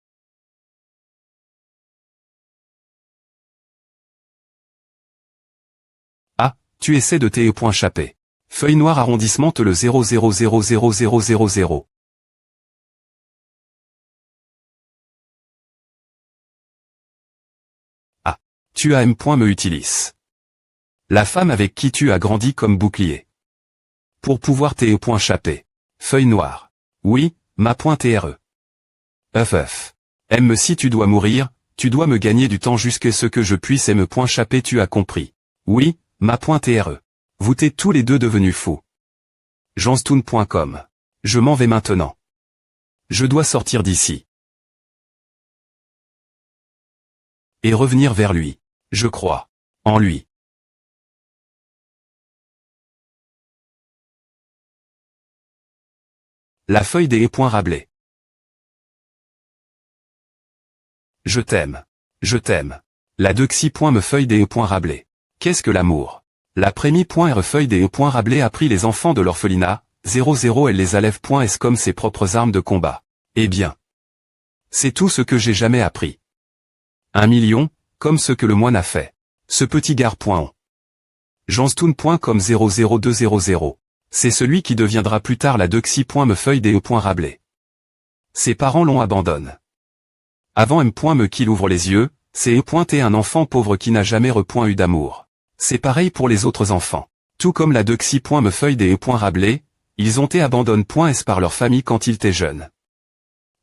Ah, tu essaies de te.chaper. Feuille noire arrondissement te le 0000000. Ah. Tu as me utilise. La femme avec qui tu as grandi comme bouclier. Pour pouvoir te.chaper. Feuille noire. Oui, ma.tre. Si tu dois mourir, tu dois me gagner du temps jusqu'à ce que je puisse me.chaper, tu as compris. Oui, ma.tre. Vous t'êtes tous les deux devenus fous. Janstoun.com. Je m'en vais maintenant. Je dois sortir d'ici. Et revenir vers lui. Je crois. En lui. La feuille des Rabelais. Je t'aime. Je t'aime. La dexi. Me feuille des Rabelais. Qu'est-ce que l'amour? La prémie.r feuille des Rabelais a pris les enfants de l'orphelinat, 00 elle les allève.s comme ses propres armes de combat. Eh bien. C'est tout ce que j'ai jamais appris. 1 million, comme ce que le moine a fait. Ce petit gars.on. Janstoun.com 00200. C'est celui qui deviendra plus tard la dexi. Me feuille des Rabelais. Ses parents l'ont abandonné. Avant me qu'il ouvre les yeux, c'est pointé un enfant pauvre qui n'a jamais eu d'amour. C'est pareil pour les autres enfants. Tout comme la dexi. Me feuille des Rabelais, ils ont été abandonnés.s par leur famille quand ils étaient jeunes.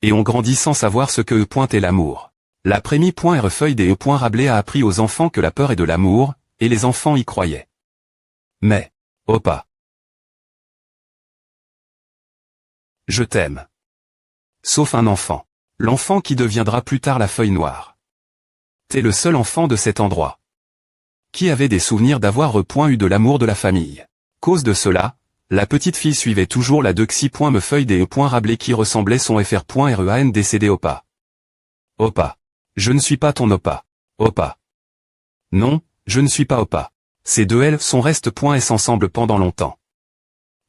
Et ont grandi sans savoir ce que est l'amour. La prémie.r feuille des Rabelais a appris aux enfants que la peur est de l'amour, et les enfants y croyaient. Mais, pas. Je t'aime. Sauf un enfant. L'enfant qui deviendra plus tard la feuille noire. T'es le seul enfant de cet endroit. Qui avait des souvenirs d'avoir eu de l'amour de la famille. Cause de cela, la petite fille suivait toujours la dexi. Me feuille des Rabelais qui ressemblait son fr.rean décédé Opa. Opa. Je ne suis pas ton Opa. Opa. Non, je ne suis pas Opa. Ces deux L sont restent.s ensemble pendant longtemps.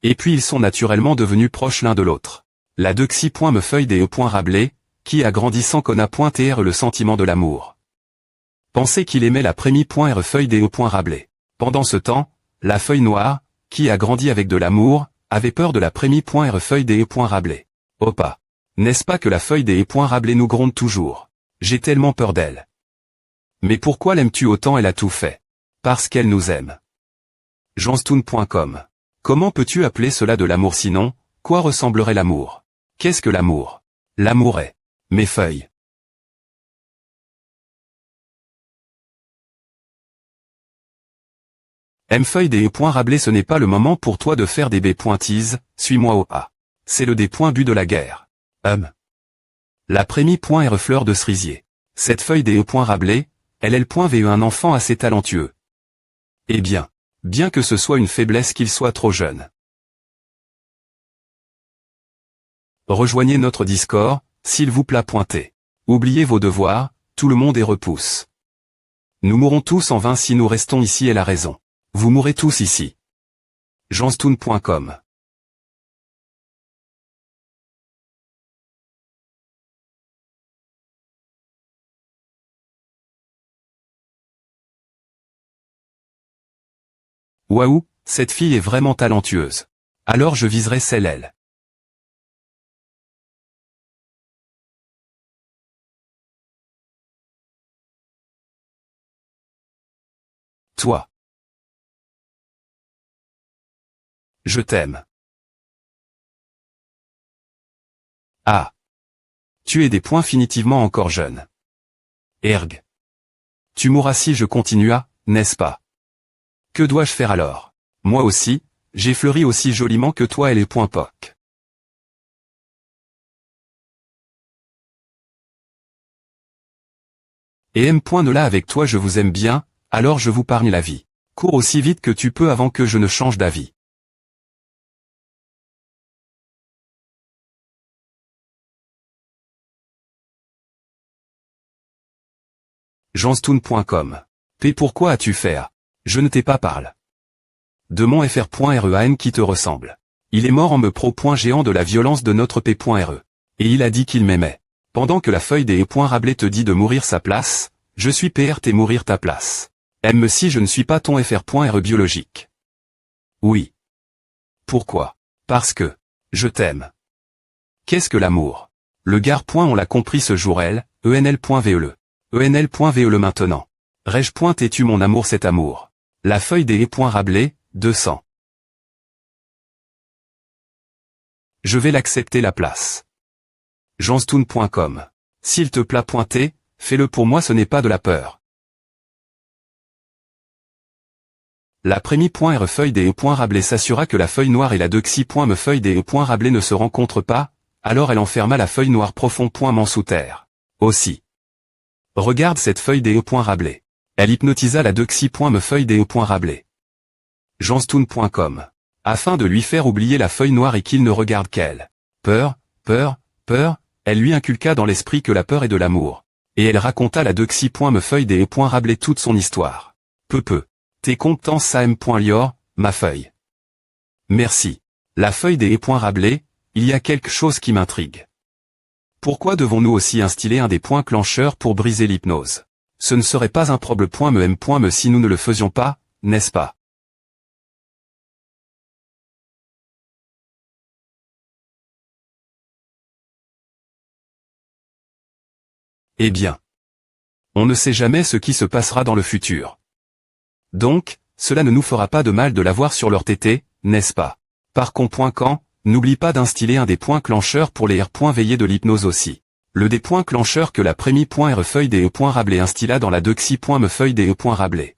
Et puis ils sont naturellement devenus proches l'un de l'autre. La dexi. Me feuille des Rabelais, qui a grandi sans connaître le sentiment de l'amour. Pensait qu'il aimait la prémie.r feuille des Rabelais. Pendant ce temps, la feuille noire, qui a grandi avec de l'amour, avait peur de la prémie.r feuille des Rabelais. Opa. N'est-ce pas que la feuille des Rabelais nous gronde toujours? J'ai tellement peur d'elle. Mais pourquoi l'aimes-tu autant? Elle a tout fait. Parce qu'elle nous aime. Janstoun.com. Comment peux-tu appeler cela de l'amour sinon? Quoi ressemblerait l'amour? Qu'est-ce que l'amour? L'amour est. Mes feuilles. Feuille des Rabelais, ce n'est pas le moment pour toi de faire des B.tease, suis-moi au A. C'est le D.but de la guerre. La prémie.r fleur de cerisier. Cette feuille des Rabelais, elle est le .ve un enfant assez talentueux. Eh bien. Bien que ce soit une faiblesse qu'il soit trop jeune. Rejoignez notre Discord, S'il vous plaît, pointez. Oubliez vos devoirs, tout le monde est repousse. Nous mourrons tous en vain si nous restons ici, elle a raison. Vous mourrez tous ici. Janstoun.com. Waouh, cette fille est vraiment talentueuse. Alors je viserai celle-elle. Toi. Je t'aime. Ah. Tu es des points finitivement encore jeune. Erg. Tu mourras si je continue à, n'est-ce pas? Que dois-je faire alors? Moi aussi, j'ai fleuri aussi joliment que toi et les points poc. Et aime point ne là avec toi, je vous aime bien, alors je vous pargne la vie. Cours aussi vite que tu peux avant que je ne change d'avis. Janstoun.com. P pourquoi as-tu fait à? Je ne t'ai pas parlé. De mon fr.rean qui te ressemble. Il est mort en me pro.géant de la violence de notre p.re. Et il a dit qu'il m'aimait. Pendant que la feuille des e.rablé te dit de mourir sa place, je suis PRT mourir ta place. Aime si je ne suis pas ton fr.re biologique. Oui. Pourquoi? Parce que, je t'aime. Qu'est-ce que l'amour? Le gare. On l'a compris ce jour elle, enl.ve. enl.ve maintenant. Rege.tu mon amour cet amour. La feuille des e.rablé, 200. Je vais l'accepter la place. Janstoun.com. S'il te plaît pointer, fais-le pour moi, ce n'est pas de la peur. La prémie.re feuille des e.rablé s'assura que la feuille noire et la dexy.me feuille des e.rablé ne se rencontrent pas, alors elle enferma la feuille noire profond.ment sous terre. Aussi. Regarde cette feuille des e.rablé. Elle hypnotisa la dexy.me feuille des e.rablé. Janstoun.com. Afin de lui faire oublier la feuille noire et qu'il ne regarde qu'elle. Peur, peur, peur, elle lui inculqua dans l'esprit que la peur est de l'amour. Et elle raconta la dexy.me feuille des e.rablé toute son histoire. Peu. T'es content ça m.lior, ma feuille. Merci. La feuille des e.rablé, il y a quelque chose qui m'intrigue. Pourquoi devons-nous aussi instiller un des points clencheurs pour briser l'hypnose? Ce ne serait pas un problème m.me si nous ne le faisions pas, n'est-ce pas? Eh bien. On ne sait jamais ce qui se passera dans le futur. Donc, cela ne nous fera pas de mal de l'avoir sur leur tété, n'est-ce pas? Par contre, n'oublie pas d'instiller un des points clencheurs pour les R.veillés de l'hypnose aussi. Le des points clencheurs que la prémie.re feuille des e.rablé instilla dans la dexy.me feuille des e.rablé.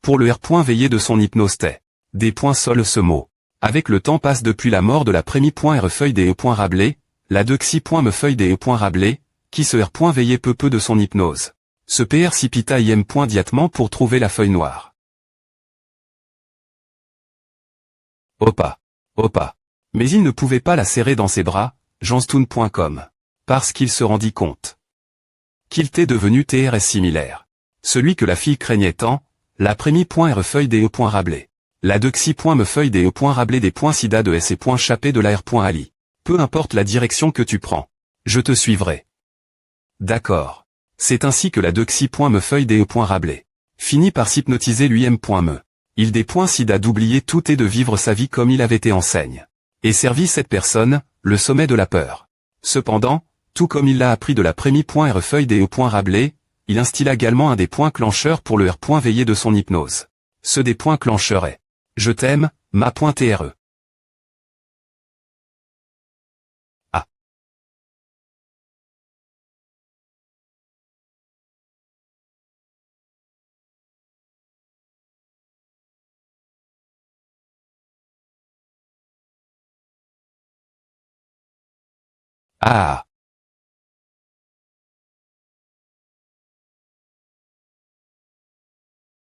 Pour le R.veillé de son hypnose t'es. Des points sol ce mot. Avec le temps passe depuis la mort de la prémie.re feuille des e.rablé, la dexy.me feuille des e.rablé, qui se R.veillé peu de son hypnose. Ce PR cipita im.diatement pour trouver la feuille noire. Opa. Mais il ne pouvait pas la serrer dans ses bras, janstoun.com. Parce qu'il se rendit compte qu'il était devenu TRS similaire. Celui que la fille craignait tant, la prémie.re feuille des e.rablé. La dexy.me feuille des e.rablé des points sida de s et chapé de la R.ali. Peu importe la direction que tu prends. Je te suivrai. D'accord. C'est ainsi que la dexy.me feuille des e.rablé. Finit par s'hypnotiser lui-même.me. Il des points sida d'oublier tout et de vivre sa vie comme il avait été enseigne. Et servit cette personne, le sommet de la peur. Cependant, tout comme il l'a appris de la prémie.re feuille des e.rablé, il instilla également un des points clencheurs pour le R.veillé de son hypnose. Ce des points clencheurs est « Je t'aime, ma.tre ». Ah. Ah.